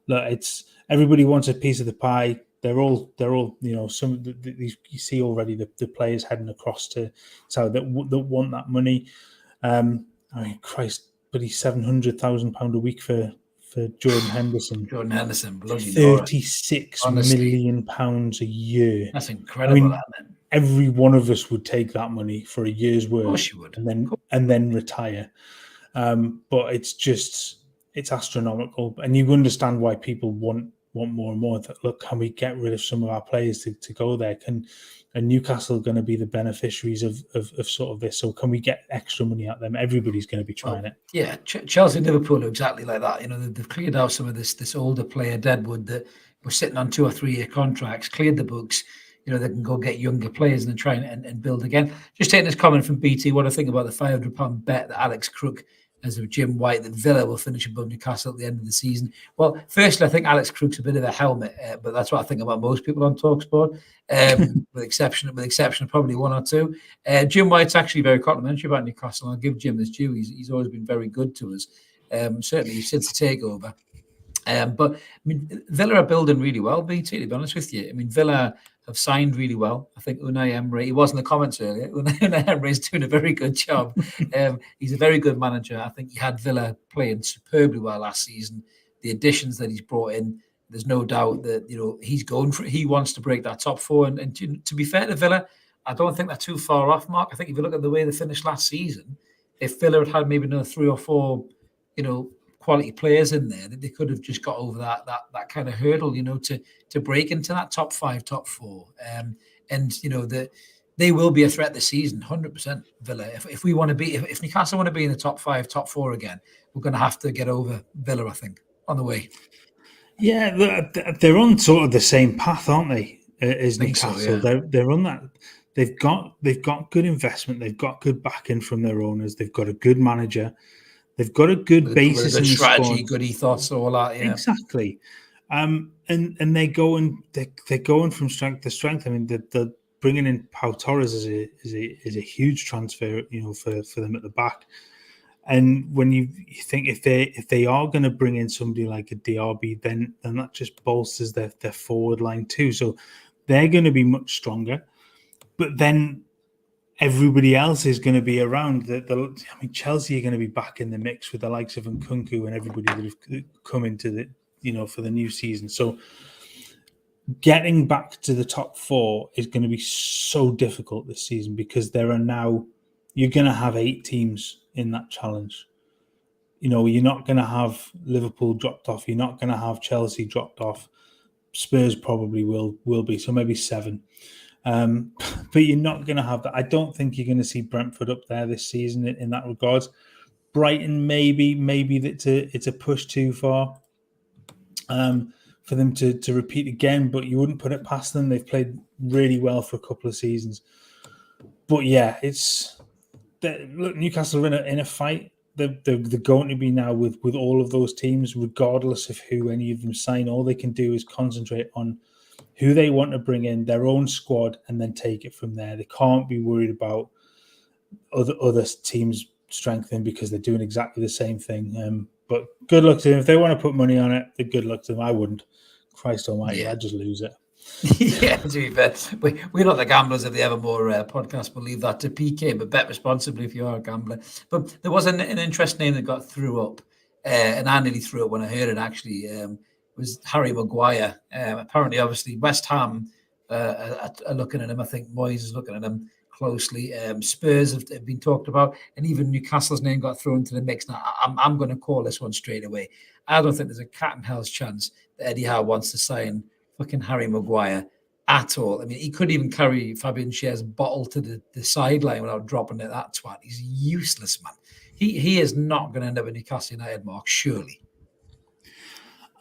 B: look, it's everybody wants a piece of the pie. They're all some of these you see already the players heading across to that want that money. Christ, but he's £700,000 a week for Jordan Henderson.
A: Jordan Henderson, bloody
B: £36 million a year.
A: That's incredible.
B: Every one of us would take that money for a year's work.
A: Of course you would.
B: And then retire. But it's astronomical, and you understand why people want more and more. That, look, can we get rid of some of our players to go there? And Newcastle going to be the beneficiaries of sort of this? So can we get extra money out of them? Everybody's going to be trying it.
A: Yeah, Chelsea and Liverpool are exactly like that. They've cleared out some of this older player deadwood that were sitting on 2 or 3 year contracts, cleared the books. They can go get younger players and then try and build again. Just taking this comment from BT, what I think about the £500 bet that Alex Crook as of Jim White that Villa will finish above Newcastle at the end of the season. Well, firstly, I think Alex Crook's a bit of a helmet, but that's what I think about most people on TalkSport, with exception of probably 1 or 2. Jim White's actually very complimentary about Newcastle. I'll give Jim this due. He's always been very good to us, certainly since the takeover. But Villa are building really well, BT, to be honest with you. Villa have signed really well. I think Unai Emery, he was in the comments earlier, Unai Emery is doing a very good job. He's a very good manager. I think he had Villa playing superbly well last season. The additions that he's brought in, there's no doubt that he wants to break that top 4. And to be fair to Villa, I don't think they're too far off, Mark. I think if you look at the way they finished last season, if Villa had maybe another 3 or 4, quality players in there, that they could have just got over that kind of hurdle, to break into that top 5, top 4. That they will be a threat this season, 100%. Villa. If we want to be, if Newcastle want to be in the top 5, top 4 again, we're going to have to get over Villa, I think, on the way.
B: Yeah, they're on sort of the same path, aren't they? As Newcastle, so, yeah. They're on that. They've got good investment. They've got good backing from their owners. They've got a good manager. They've got a good basis in the
A: strategy,
B: squad.
A: Good ethos, all that. Yeah,
B: exactly. And they're going from strength to strength. They're bringing in Pau Torres is a huge transfer, for them at the back. And when you think if they are going to bring in somebody like a DRB, then that just bolsters their forward line too. So they're going to be much stronger. But then everybody else is going to be around. Chelsea are going to be back in the mix with the likes of Nkunku and everybody that have come into the, for the new season. So getting back to the top 4 is going to be so difficult this season because you're going to have 8 teams in that challenge. You're not going to have Liverpool dropped off. You're not going to have Chelsea dropped off. Spurs probably will be, so maybe 7. But you're not going to have that. I don't think you're going to see Brentford up there this season in that regard. Brighton, maybe it's a push too far for them to repeat again, but you wouldn't put it past them. They've played really well for a couple of seasons. But yeah, look, Newcastle are in a fight. They're going to be now with all of those teams, regardless of who any of them sign. All they can do is concentrate on who they want to bring in, their own squad, and then take it from there. They can't be worried about other teams strengthening because they're doing exactly the same thing. But good luck to them. If they want to put money on it, good luck to them. I wouldn't. Christ almighty,
A: Yeah.
B: I'd just lose it.
A: Yeah, to be fair, we're not the gamblers of the Evermore podcast. We'll leave that to PK, but bet responsibly if you are a gambler. But there was an interesting name that got threw up, and I nearly threw it when I heard it. Actually, was Harry Maguire. Apparently, obviously, West Ham are looking at him. I think Moyes is looking at him closely. Spurs have been talked about, and even Newcastle's name got thrown into the mix. Now, I'm going to call this one straight away. I don't think there's a cat and hell's chance that Eddie Howe wants to sign fucking Harry Maguire at all. I mean, he couldn't even carry Fabian Schär's bottle to the sideline without dropping it. That twat. He's useless, man. He is not going to end up in Newcastle United, Mark, surely.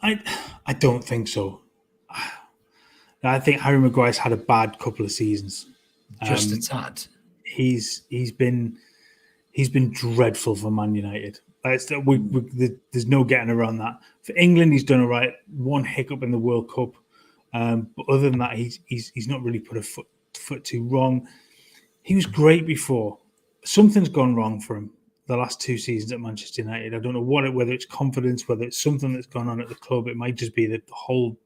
B: I don't think so. I think Harry Maguire's had a bad couple of seasons.
A: Just a tad.
B: He's been dreadful for Man United. There's no getting around that. For England, he's done all right. One hiccup in the World Cup, but other than that, he's not really put a foot too wrong. He was great before. Something's gone wrong for him the last 2 seasons at Manchester United. I don't know whether it's confidence, whether it's something that's gone on at the club. It might just be the whole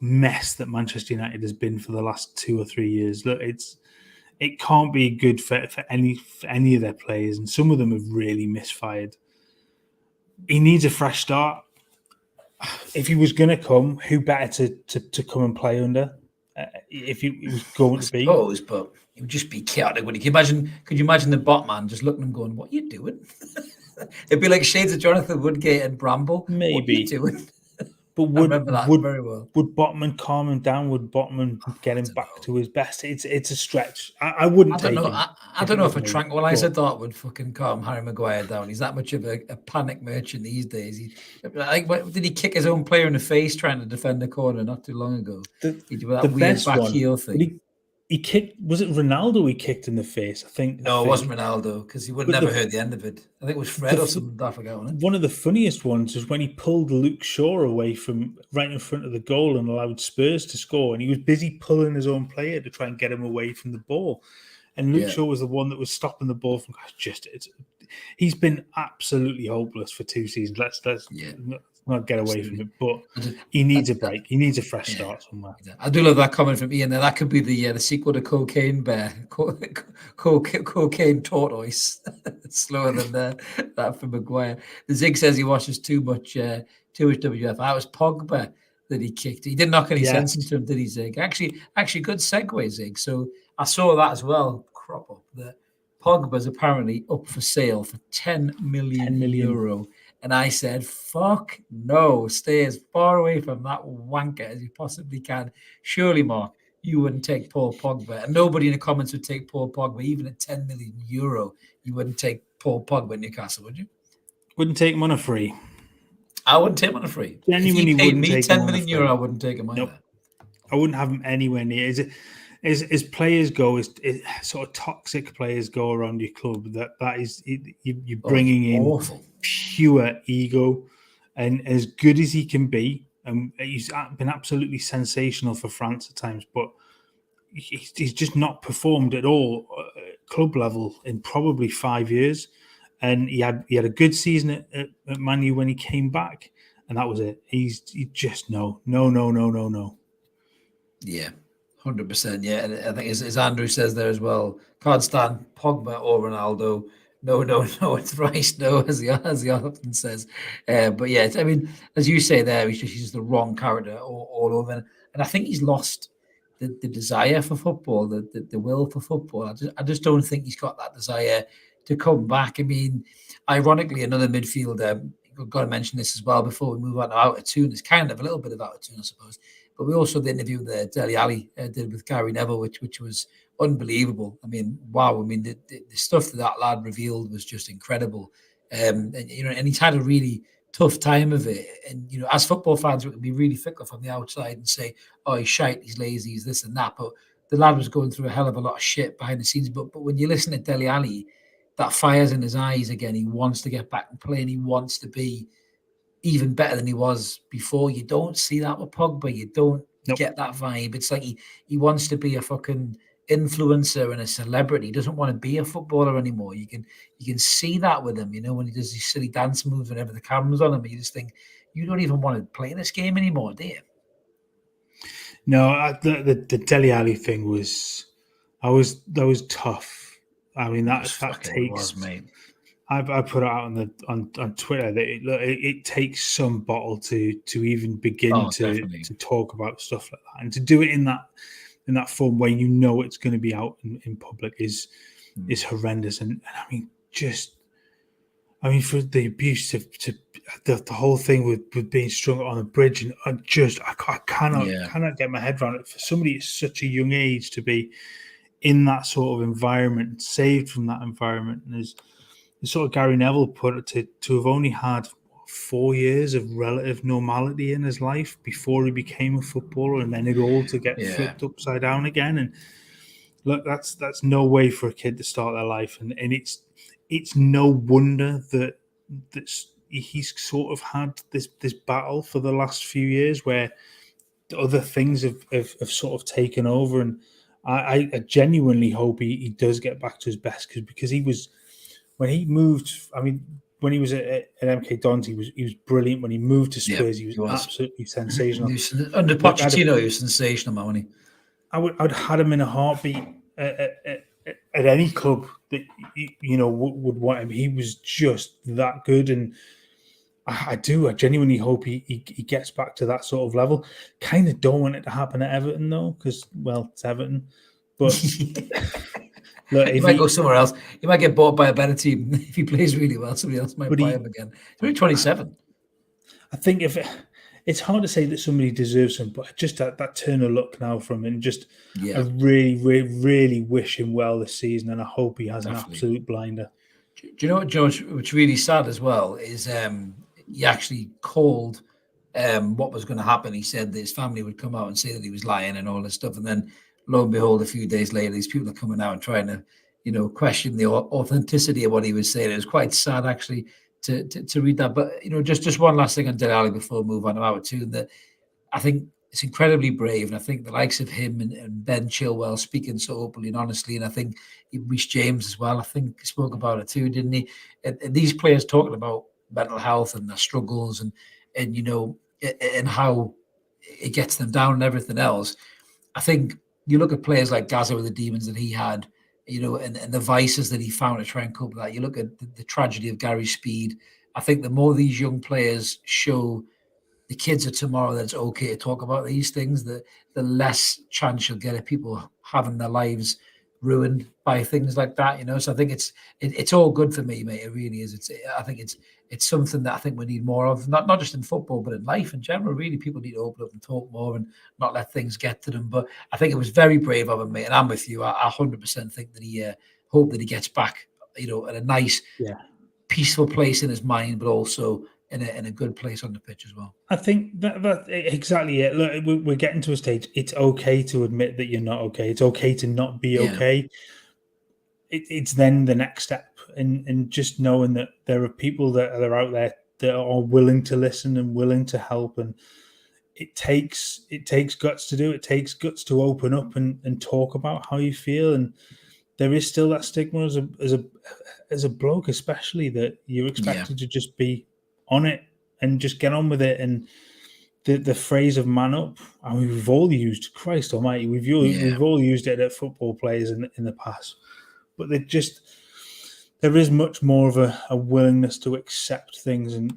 B: mess that Manchester United has been for the last 2 or 3 years. Look, it can't be good for any of their players, and some of them have really misfired. He needs a fresh start. If he was going to come, who better to come and play under? If he was going to be,
A: but it would just be chaotic. Could you imagine the Botman just looking at him going, "What are you doing?" It'd be like shades of Jonathan Woodgate and Bramble.
B: Maybe.
A: What are you doing?
B: But
A: I remember that very well.
B: Would Botman calm him down? Would Botman get him back to his best? It's a stretch. I wouldn't take him.
A: I don't know if a tranquilizer dart would fucking calm Harry Maguire down. He's that much of a panic merchant these days. Did he kick his own player in the face trying to defend the corner not too long ago? He did that weird back heel thing.
B: He kicked. Was it Ronaldo he kicked in the face? I think.
A: No, it wasn't Ronaldo because he would never heard the end of it. I think it was Fred or something. I forgot.
B: One of the funniest ones was when he pulled Luke Shaw away from right in front of the goal and allowed Spurs to score, and he was busy pulling his own player to try and get him away from the ball. And Luke Shaw was the one that was stopping the ball from. He's been absolutely hopeless for 2 seasons. Let's not get away from it, but he needs a break. He needs a fresh start somewhere.
A: I do love that comment from Ian there. That could be the sequel to Cocaine Bear, Cocaine Tortoise. Slower than that for Maguire. The Zig says he watches too much WF. That was Pogba that he kicked. He didn't knock any sense into him, did he, Zig? Actually, good segue, Zig. So I saw that as well crop up. That Pogba's apparently up for sale for 10 million euro. And I said, fuck no, stay as far away from that wanker as you possibly can. Surely, Mark, you wouldn't take Paul Pogba. And nobody in the comments would take Paul Pogba, even at 10 million euro. You wouldn't take Paul Pogba in Newcastle, would you?
B: Wouldn't take him on a free.
A: I wouldn't take him on a free.
B: Genuinely,
A: if he paid me 10 million euro, I wouldn't take him either.
B: Nope. I wouldn't have him anywhere near. As players go, as sort of toxic players go around your club, that is you're bringing in awful. Pure ego, and as good as he can be, and he's been absolutely sensational for France at times, but he's just not performed at all at club level in probably 5 years. And he had a good season at Man U when he came back, and that was it. He just no.
A: Yeah. 100%, yeah. And I think as Andrew says there as well, can't stand Pogba or Ronaldo. No, it's Rice, no, as he often says. But yeah, I mean, as you say there, he's just the wrong character all over. And I think he's lost the desire for football, the will for football. I just don't think he's got that desire to come back. I mean, ironically, another midfielder, I've got to mention this as well before we move on to out of tune. It's kind of a little bit of out of tune, I suppose. But we also the interview that Dele Alli did with Gary Neville, which was unbelievable. I mean, wow. I mean, the stuff that lad revealed was just incredible. And he's had a really tough time of it. And, as football fans, we can be really fickle from the outside and say, oh, he's shite, he's lazy, he's this and that. But the lad was going through a hell of a lot of shit behind the scenes. But when you listen to Dele Alli, that fire's in his eyes again. He wants to get back and play, and he wants to be even better than he was before. You don't see that with Pogba. You don't get that vibe. It's like he wants to be a fucking influencer and a celebrity. He doesn't want to be a footballer anymore. You can see that with him, when he does these silly dance moves whenever the camera's on him. You just think, you don't even want to play this game anymore, do you?
B: No, the Dele Alli thing was tough. I mean, that takes.
A: Mate.
B: I put it out on Twitter that it takes some bottle to even begin to talk about stuff like that, and to do it in that form where it's going to be out in public is horrendous. And I mean, for the abuse to the whole thing with being strung on a bridge, and I cannot get my head around it. For somebody at such a young age to be in that sort of environment, saved from that environment, and as sort of Gary Neville put it, to have only had 4 years of relative normality in his life before he became a footballer, and then it all to get flipped upside down again. And look, that's no way for a kid to start their life, and it's no wonder that he's sort of had this battle for the last few years where other things have sort of taken over. And I genuinely hope he does get back to his best, because he was, when he moved, I mean, when he was at MK Dons, he was brilliant. When he moved to Spurs, he was absolutely sensational.
A: Under Pochettino, he was sensational, man, wasn't he?
B: I'd had him in a heartbeat at any club that would want him. He was just that good, and I genuinely hope he gets back to that sort of level. Kind of don't want it to happen at Everton though, because it's Everton. But look,
A: he might go somewhere else. He might get bought by a better team if he plays really well. Somebody else might buy him again. He's only 27.
B: I think it's hard to say that somebody deserves him, but just that turn of luck now from him. I really, really, really wish him well this season, and I hope he has an absolute blinder.
A: Do you know what, George? What's really sad as well is he actually called what was going to happen. He said that his family would come out and say that he was lying and all this stuff, and then lo and behold, a few days later, these people are coming out and trying to, question the authenticity of what he was saying. It was quite sad, actually, to read that. But, just one last thing on Dele Alli before we move on to our two, that I think it's incredibly brave. And I think the likes of him and Ben Chilwell speaking so openly and honestly, and I think Reece James as well, I think he spoke about it too, didn't he? And these players talking about mental health and their struggles and how it gets them down and everything else. I think you look at players like Gaza with the demons that he had, and the vices that he found to try and cope with that. You look at the tragedy of Gary Speed. I think the more these young players show the kids of tomorrow that it's okay to talk about these things, the less chance you'll get of people having their lives ruined by things like that. So I think it's all good for me, mate. It really is. I think it's something that I think we need more of, not just in football, but in life in general. Really, people need to open up and talk more and not let things get to them. But I think it was very brave of him, mate. And I'm with you. I 100% think that he hope that he gets back, at a nice, peaceful place in his mind, but also in a good place on the pitch as well.
B: I think that exactly it. Look, we're getting to a stage. It's okay to admit that you're not okay. It's okay to not be okay. It's then the next step, and just knowing that there are people that are out there that are willing to listen and willing to help, and it takes guts to do it. It takes guts to open up and talk about how you feel. And there is still that stigma as a bloke, especially, that you're expected to just be on it and just get on with it. And the phrase of "man up," I mean, we've all used, Christ Almighty, we've all used it at football players in the past. But there is much more of a willingness to accept things and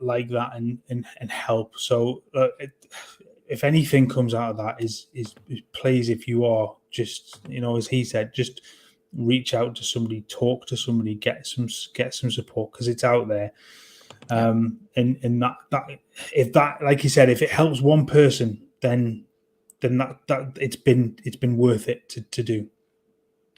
B: like that and help. So if anything comes out of that is please, if you are just, as he said, just reach out to somebody, talk to somebody, get some support, because it's out there. And that if that, like you said, if it helps one person, then that it's been worth it to do.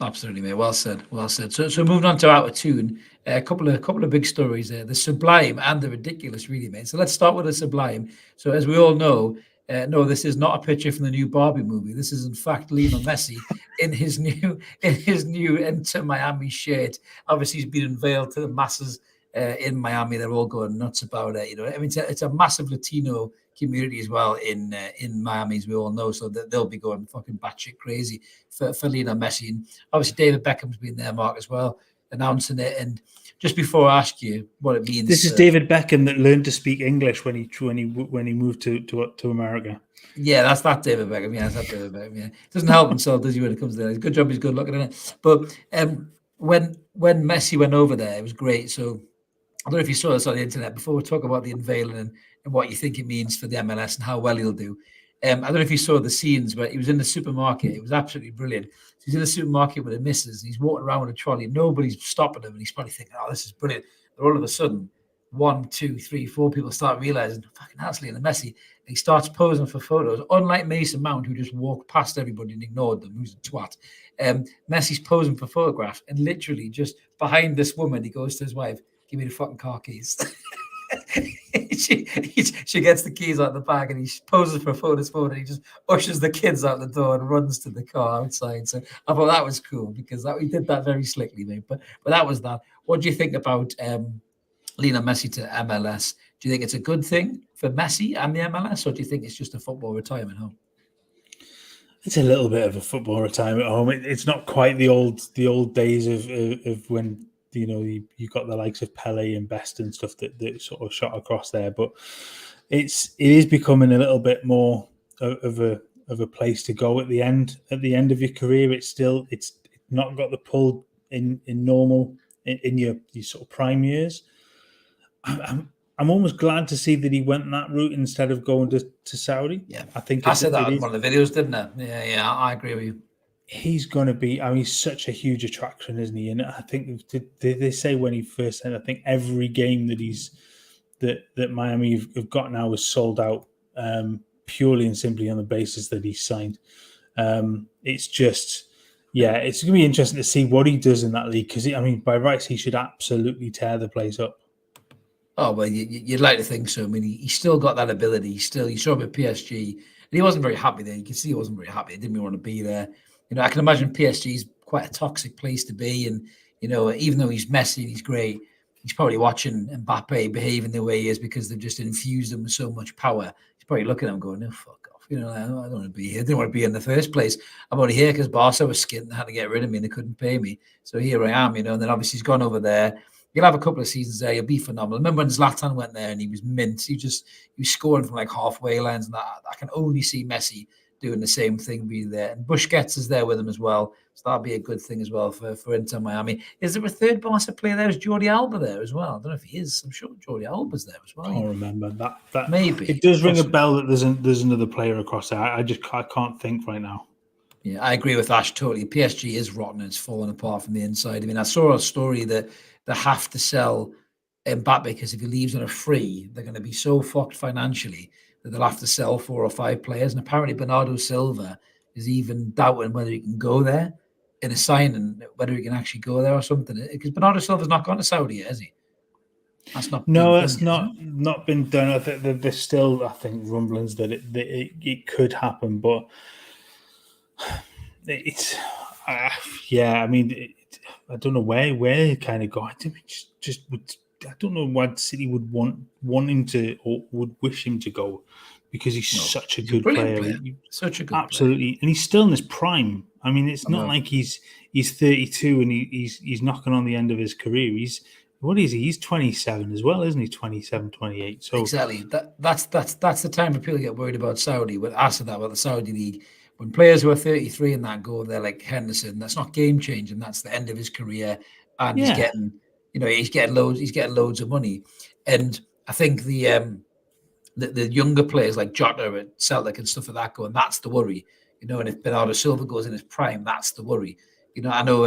A: Absolutely, mate. Well said. Well said. So moving on to our tune, a couple of big stories there: the sublime and the ridiculous, really, mate. So let's start with the sublime. So as we all know, no, this is not a picture from the new Barbie movie. This is in fact Lionel Messi in his new Inter Miami shirt. Obviously, he's been unveiled to the masses in Miami. They're all going nuts about it. I mean, it's a massive Latino community as well in Miami, as we all know. So they'll be going fucking batshit crazy for Lionel Messi. And obviously David Beckham's been there, Mark, as well, announcing it. And just before I ask you what it means,
B: this is David Beckham that learned to speak English when he moved to America.
A: Yeah, that's that David Beckham. Yeah, that's that David Beckham. Yeah, doesn't help himself, does he, when it comes to that? Good job, he's good looking, isn't it? But when Messi went over there, it was great. So I don't know if you saw this on the internet. Before we talk about the unveiling and what you think it means for the MLS and how well he'll do, I don't know if you saw the scenes where he was in the supermarket. It was absolutely brilliant. So he's in the supermarket with a missus. And he's walking around with a trolley. Nobody's stopping him, and he's probably thinking, "Oh, this is brilliant." But all of a sudden, 1, 2, 3, 4 people start realizing, "Fucking hell, Lionel Messi." And he starts posing for photos. Unlike Mason Mount, who just walked past everybody and ignored them, who's a twat. Messi's posing for photographs, and literally just behind this woman, he goes to his wife, "Give me the fucking car keys." she gets the keys out of the bag, and he poses for a photo, and he just ushers the kids out the door and runs to the car outside. So I thought that was cool, because he did that very slickly, mate. But that was that. What do you think about Lionel Messi to MLS? Do you think it's a good thing for Messi and the MLS, or do you think it's just a football retirement home?
B: It's a little bit of a football retirement home. It's not quite the old days of when you got the likes of Pele and Best and stuff that sort of shot across there, but it is becoming a little bit more of a place to go at the end of your career. It's not got the pull in normal in your sort of prime years. I'm almost glad to see that he went that route instead of going to Saudi.
A: Yeah,
B: I think
A: I said that in one of the videos, didn't I? Yeah, I agree with you.
B: He's going to be, he's such a huge attraction, isn't he? And I think, did they say when he first said, I think every game that Miami have got now is sold out, purely and simply on the basis that he's signed. It's just, it's going to be interesting to see what he does in that league, because, by rights, he should absolutely tear the place up.
A: Oh, well, you'd like to think so. I mean, he's still got that ability. You saw him at PSG, and he wasn't very happy there. You can see he wasn't very happy. He didn't really want to be there. I can imagine PSG is quite a toxic place to be. And, even though he's Messi and he's great, he's probably watching Mbappe behaving the way he is because they've just infused him with so much power. He's probably looking at him going, "No, fuck off. I don't want to be here. I didn't want to be in the first place. I'm only here because Barca was skint and had to get rid of me and they couldn't pay me. So here I am, And then obviously he's gone over there. You'll have a couple of seasons there. You'll be phenomenal. Remember when Zlatan went there and he was mint? He was scoring from like halfway lines, and I can only see Messi doing the same thing, be there. And Busquets is there with him as well, so that'll be a good thing as well for Inter Miami. Is there a third Barca player there? Is Jordi Alba there as well? I don't know if he is. I'm sure Jordi Alba's there as well.
B: I can't remember that.
A: Maybe
B: it does ring a bell that there's another player across there. I can't think right now.
A: Yeah, I agree with Ash totally. PSG is rotten. It's falling apart from the inside. I saw a story that they have to sell Mbappe because if he leaves on a free, they're going to be so fucked financially that they'll have to sell 4 or 5 players. And apparently Bernardo Silva is even doubting whether he can go there in a signing, whether he can actually go there or something. Because Bernardo Silva's not gone to Saudi yet, has he?
B: That's not been done. I think there's still, I think, rumblings that it could happen, but it's I don't know where it kind of got. I don't know why City would want him to or would wish him to go, because he's such a good player.
A: Such a good
B: absolutely
A: player.
B: And he's still in his prime. It's not like he's 32 and he's knocking on the end of his career. He's 27 as well, isn't he? 27, 28. So
A: exactly. That's the time when people get worried about Saudi. But after that, about the Saudi league, when players who are 33 and that go, they're like Henderson. That's not game changing. That's the end of his career, and he's getting, he's getting loads of money. And I think the younger players like Jota at Celtic and stuff like that go, and that's the worry. And if Bernardo Silva goes in his prime, that's the worry. I know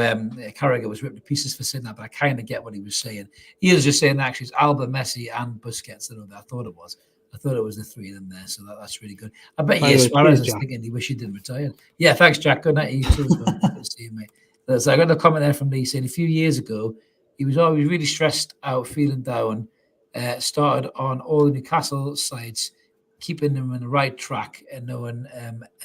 A: Carragher was ripped to pieces for saying that, but I kind of get what he was saying. He was just saying actually it's Alba, Messi, and Busquets. I thought it was. I thought it was the 3 of them there, so that's really good. I bet Suarez is thinking he wish he didn't retire. Yeah, thanks, Jack. Good night to you too. Good to see you, mate. So I got a comment there from Lee saying a few years ago he was always really stressed out, feeling down. Started on all the Newcastle sides, keeping them on the right track and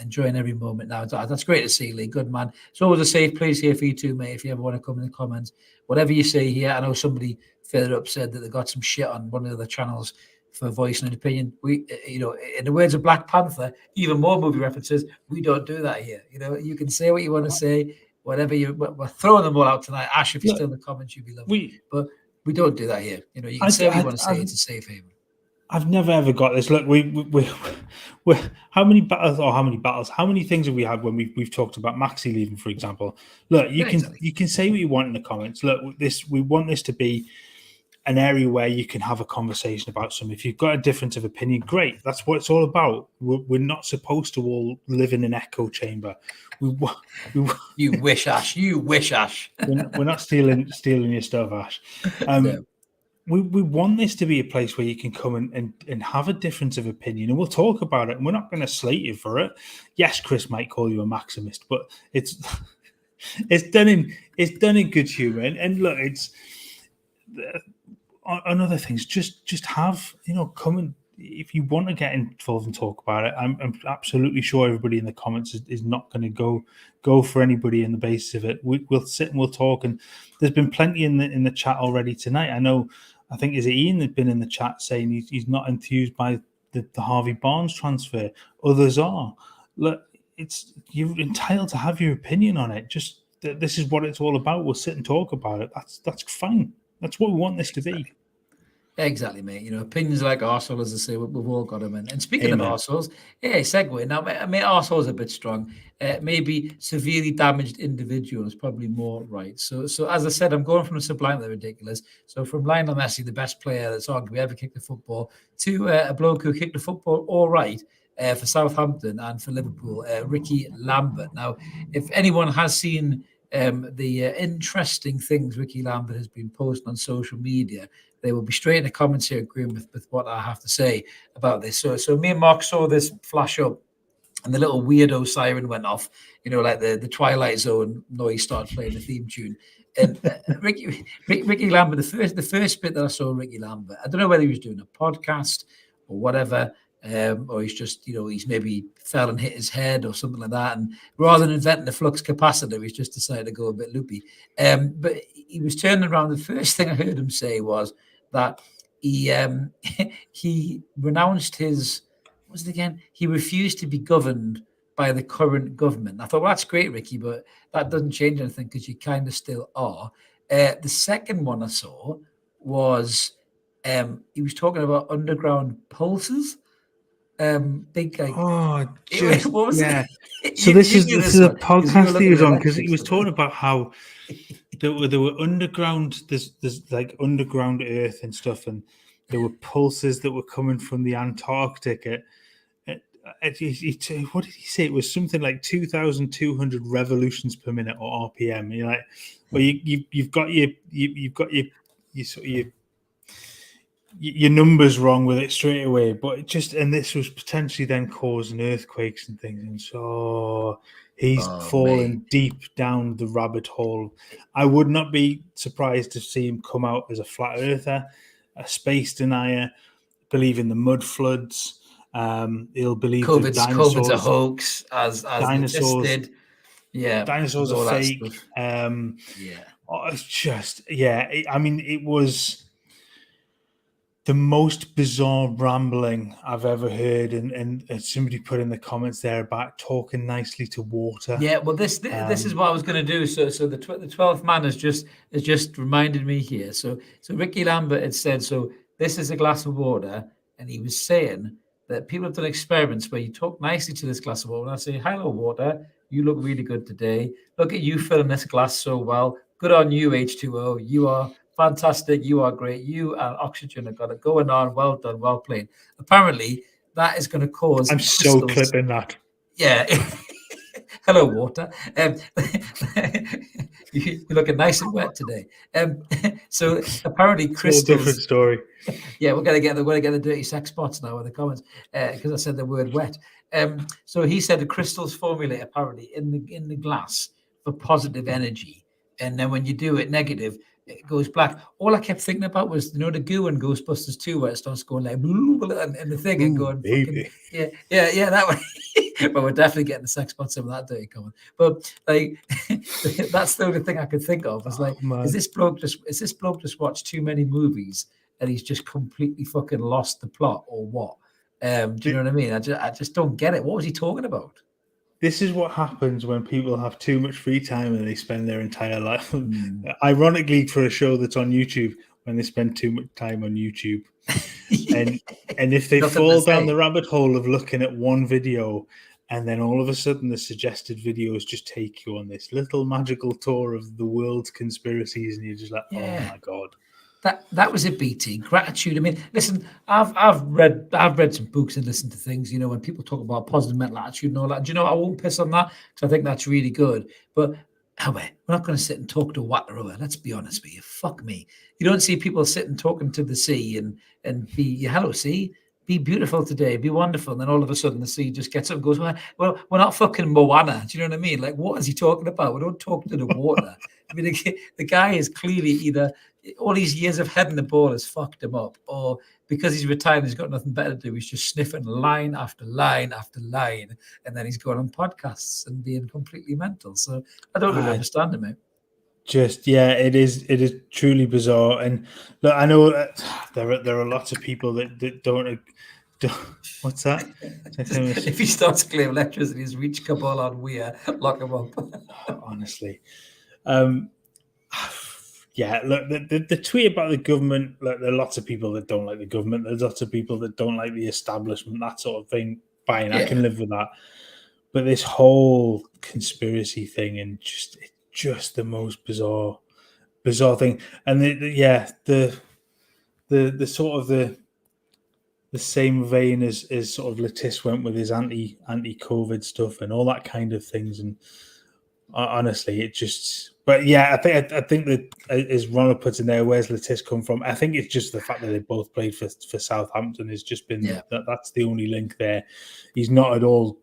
A: enjoying every moment now. That's great to see, Lee. Good man. It's always a safe place here for you too, mate, if you ever want to come in the comments. Whatever you say here, I know somebody further up said that they got some shit on one of the other channels for voicing an opinion. We, in the words of Black Panther, even more movie references. We don't do that here. You can say what you want to say, whatever we're throwing them all out tonight. Ash, if you're still in the comments, you'd be lovely. But we don't do that here. You can say what you want to say. It's a safe haven.
B: I've never ever got this. Look, we how many things have we had when we've talked about Maxi leaving, for example? Look, you can say what you want in the comments. Look, we want this to be an area where you can have a conversation about something. If you've got a difference of opinion, great. That's what it's all about. We're not supposed to all live in an echo chamber.
A: You wish, Ash. You wish, Ash.
B: We're not stealing your stuff, Ash. No. We want this to be a place where you can come and have a difference of opinion, and we'll talk about it. And we're not going to slate you for it. Yes, Chris might call you a maximist, but it's done in good humour. And look, it's on other things. Just have come and if you want to get involved and talk about it. I'm absolutely sure everybody in the comments is not going to go for anybody in the basis of it. We'll sit and we'll talk. And there's been plenty in the chat already tonight. I think is it Ian that's been in the chat saying he's not enthused by the Harvey Barnes transfer. Others are. Look, you're entitled to have your opinion on it. Just this is what it's all about. We'll sit and talk about it. That's fine. That's what we want this to be.
A: Exactly, mate. Opinions like arsehole, as I say, we've all got them. And speaking of arseholes, segue. Now, I mean, arsehole's a bit strong. Maybe severely damaged individual is probably more right. So as I said, I'm going from the sublime to the ridiculous. So from Lionel Messi, the best player that's arguably ever kicked the football, to a bloke who kicked the football all right for Southampton and for Liverpool, Ricky Lambert. Now, if anyone has seen the interesting things Ricky Lambert has been posting on social media, they will be straight in the comments here agreeing with what I have to say about this. So me and Mark saw this flash up and the little weirdo siren went off, like the Twilight Zone noise started playing the theme tune. And Ricky Lambert, the first bit that I saw Ricky Lambert, I don't know whether he was doing a podcast or whatever, or he's just, he's maybe fell and hit his head or something like that. And rather than inventing the flux capacitor, he's just decided to go a bit loopy. But he was turning around. The first thing I heard him say was that he renounced his, what was it again? He refused to be governed by the current government. I thought, well, that's great, Ricky, but that doesn't change anything because you kind of still are. The second one I saw was he was talking about underground pulses. Big like
B: what was it? So this is a podcast he was on because he was talking about how there were underground, there's like underground earth and stuff, and there were pulses that were coming from the Antarctic what did he say? It was something like 2,200 revolutions per minute or RPM. You're like, well, you've got your numbers wrong with it straight away, but and this was potentially then causing earthquakes and things, and so he's fallen deep down the rabbit hole. I would not be surprised to see him come out as a flat earther, a space denier, believe in the mud floods. He'll believe
A: COVID's a hoax, as dinosaurs did. Yeah,
B: dinosaurs are fake. I mean, it was the most bizarre rambling I've ever heard, and somebody put in the comments there about talking nicely to water.
A: Yeah, well, this is what I was going to do. So the 12th man has just reminded me here. So Ricky Lambert had said, so this is a glass of water, and he was saying that people have done experiments where you talk nicely to this glass of water, and I say, hello, water, you look really good today. Look at you filling this glass so well. Good on you, H2O. You are fantastic. You are great. You and oxygen have got it going on. Well done. Well played. Apparently, that is going to cause.
B: I'm so clipping that.
A: Yeah. Hello, water. You're looking nice and wet today. So apparently, crystals.
B: It's a different story.
A: Yeah, we're gonna get the dirty sex spots now in the comments because I said the word wet. So he said the crystals formulate apparently in the glass for positive energy, and then when you do it negative, it goes black. All I kept thinking about was the goo in Ghostbusters 2 where it starts going like and the thing and going
B: baby.
A: Fucking, yeah that way. But we're definitely getting the sex spots of that dirty comment. But like that's the only thing I could think of. I was like, is this bloke just watched too many movies and he's just completely fucking lost the plot or what? Do you know what I mean? I just don't get it. What was he talking about?
B: This is what happens when people have too much free time and they spend their entire life. Ironically, for a show that's on YouTube, when they spend too much time on YouTube, and if they fall down the rabbit hole of looking at one video, and then all of a sudden the suggested videos just take you on this little magical tour of the world's conspiracies, and you're just like, oh my god.
A: That was a BT. Gratitude. I mean, listen, I've read some books and listened to things, you know, when people talk about positive mental attitude and all that. Do you know, I won't piss on that because I think that's really good. But we're not going to sit and talk to what or other. Let's be honest with you. Fuck me. You don't see people sitting talking to the sea and be, hello, sea. Be beautiful today, be wonderful. And then all of a sudden the sea just gets up and goes, well, we're not fucking Moana. Do you know what I mean? Like, what is he talking about? We don't talk to the water. I mean, the guy is clearly either all these years of heading the ball has fucked him up, or because he's retired and he's got nothing better to do, he's just sniffing line after line after line. And then he's going on podcasts and being completely mental. So I don't really understand him, mate.
B: It is truly bizarre, and look, I know there are lots of people that don't. What's that?
A: If he starts claiming electricity, he's reached Kabul on Weir, lock him up.
B: Honestly, look, the tweet about the government. Look, there are lots of people that don't like the government. There's lots of people that don't like the establishment, that sort of thing. Fine, I can live with that. But this whole conspiracy thing and just the most bizarre thing, and the sort of the same vein as sort of Latis went with his anti-COVID stuff and all that kind of things. And honestly, it just. But yeah, I think that as Ronald puts in there, where's Latis come from? I think it's just the fact that they both played for Southampton has just been that's the only link there. He's not at all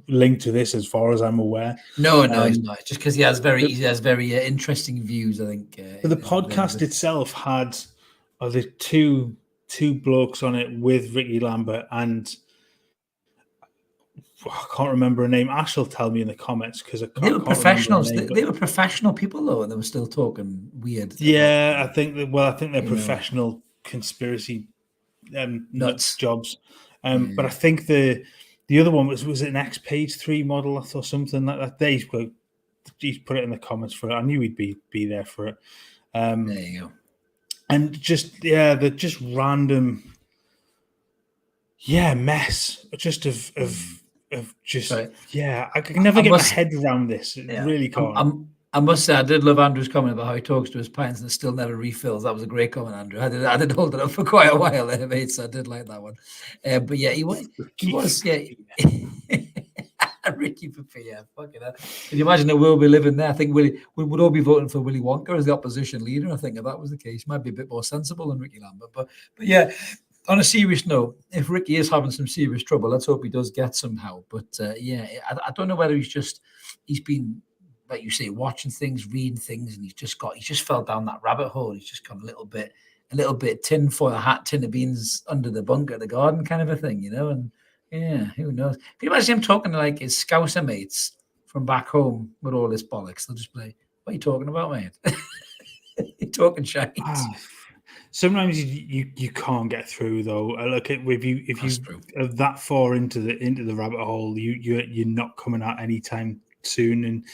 B: linked to this, as far as I'm aware.
A: No, he's not. Just because he has very interesting views, I think.
B: But the podcast itself had the two blokes on it with Ricky Lambert, and I can't remember her name. Ash will tell me in the comments because they were
A: professionals. They were professional people though, and they were still talking weird.
B: Yeah, I think they're professional conspiracy nuts jobs. But I think the other one was an X Page 3 model, I thought, something like that. He's put it in the comments for it. I knew he'd be there for it.
A: There you go.
B: And they're just random, mess. Just of just I can never get my head around this. It really can't.
A: I must say, I did love Andrew's comment about how he talks to his pints and still never refills. That was a great comment, Andrew. I did hold it up for quite a while there, mate, so I did like that one. But yeah, he was Ricky Papi, fucking hell. Can you imagine the world we live in there? I think we would all be voting for Willy Wonka as the opposition leader. I think if that was the case, he might be a bit more sensible than Ricky Lambert. But yeah, on a serious note, if Ricky is having some serious trouble, let's hope he does get some help. But I don't know whether he's been, like you say, watching things, reading things, and he's just fell down that rabbit hole. He's just got a little bit tin foil hat, tin of beans under the bunker at the garden kind of a thing, you know. And yeah, who knows? Can you imagine him talking to like his Scouser mates from back home with all this bollocks? They'll just be like, what are you talking about, mate? You're talking shite.
B: Sometimes you can't get through though. Look, if you are that far into the rabbit hole, you're not coming out anytime soon. And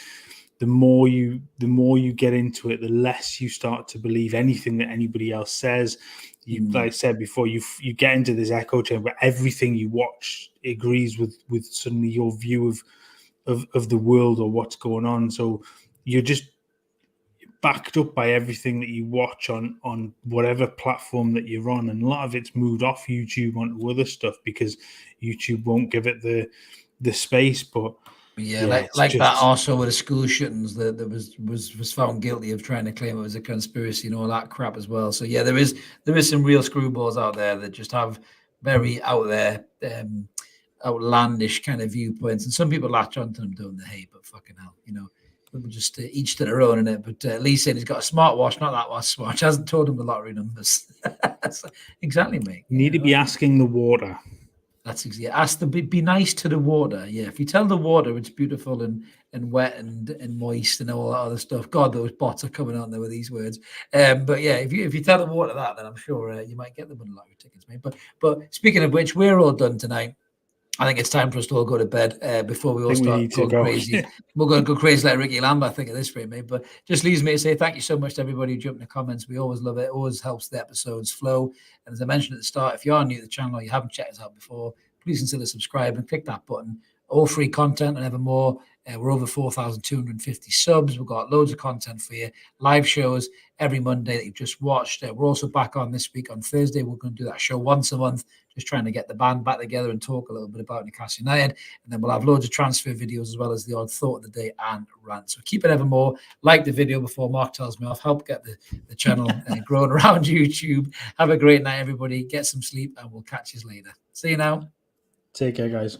B: the more you get into it, the less you start to believe anything that anybody else says. Like I said before, you get into this echo chamber. Everything you watch agrees with suddenly your view of the world or what's going on. So you're just backed up by everything that you watch on whatever platform that you're on, and a lot of it's moved off YouTube onto other stuff because YouTube won't give it the space. But
A: like that also with the school shootings that was found guilty of trying to claim it was a conspiracy and all that crap as well. So yeah, there is some real screwballs out there that just have very out there outlandish kind of viewpoints, and some people latch onto them, don't they? Hey, but fucking hell, you know. We'll just each to their own in it. But Lee said he's got a smartwatch, not that watch. Hasn't told him the lottery numbers. Exactly, mate.
B: You need to be asking the water.
A: That's exactly. Ask the be nice to the water. Yeah, if you tell the water it's beautiful and wet and moist and all that other stuff. God, those bots are coming on there with these words. But yeah, if you tell the water that, then I'm sure you might get them in lottery tickets, mate. But speaking of which, we're all done tonight. I think it's time for us to all go to bed before we all start going crazy. We're going to go crazy like Ricky Lambert, I think, at this rate, mate. But just leaves me to say thank you so much to everybody who jumped in the comments. We always love it. It always helps the episodes flow. And as I mentioned at the start, if you are new to the channel or you haven't checked us out before, please consider subscribing and click that button. All free content and ever more. We're over 4,250 subs. We've got loads of content for you. Live shows every Monday that you've just watched. We're also back on this week on Thursday. We're going to do that show once a month, just trying to get the band back together and talk a little bit about Newcastle United. And then we'll have loads of transfer videos as well as the odd thought of the day and rant. So keep it ever more. Like the video before Mark tells me off. Help get the channel growing around YouTube. Have a great night, everybody. Get some sleep and we'll catch you later. See you now.
B: Take care, guys.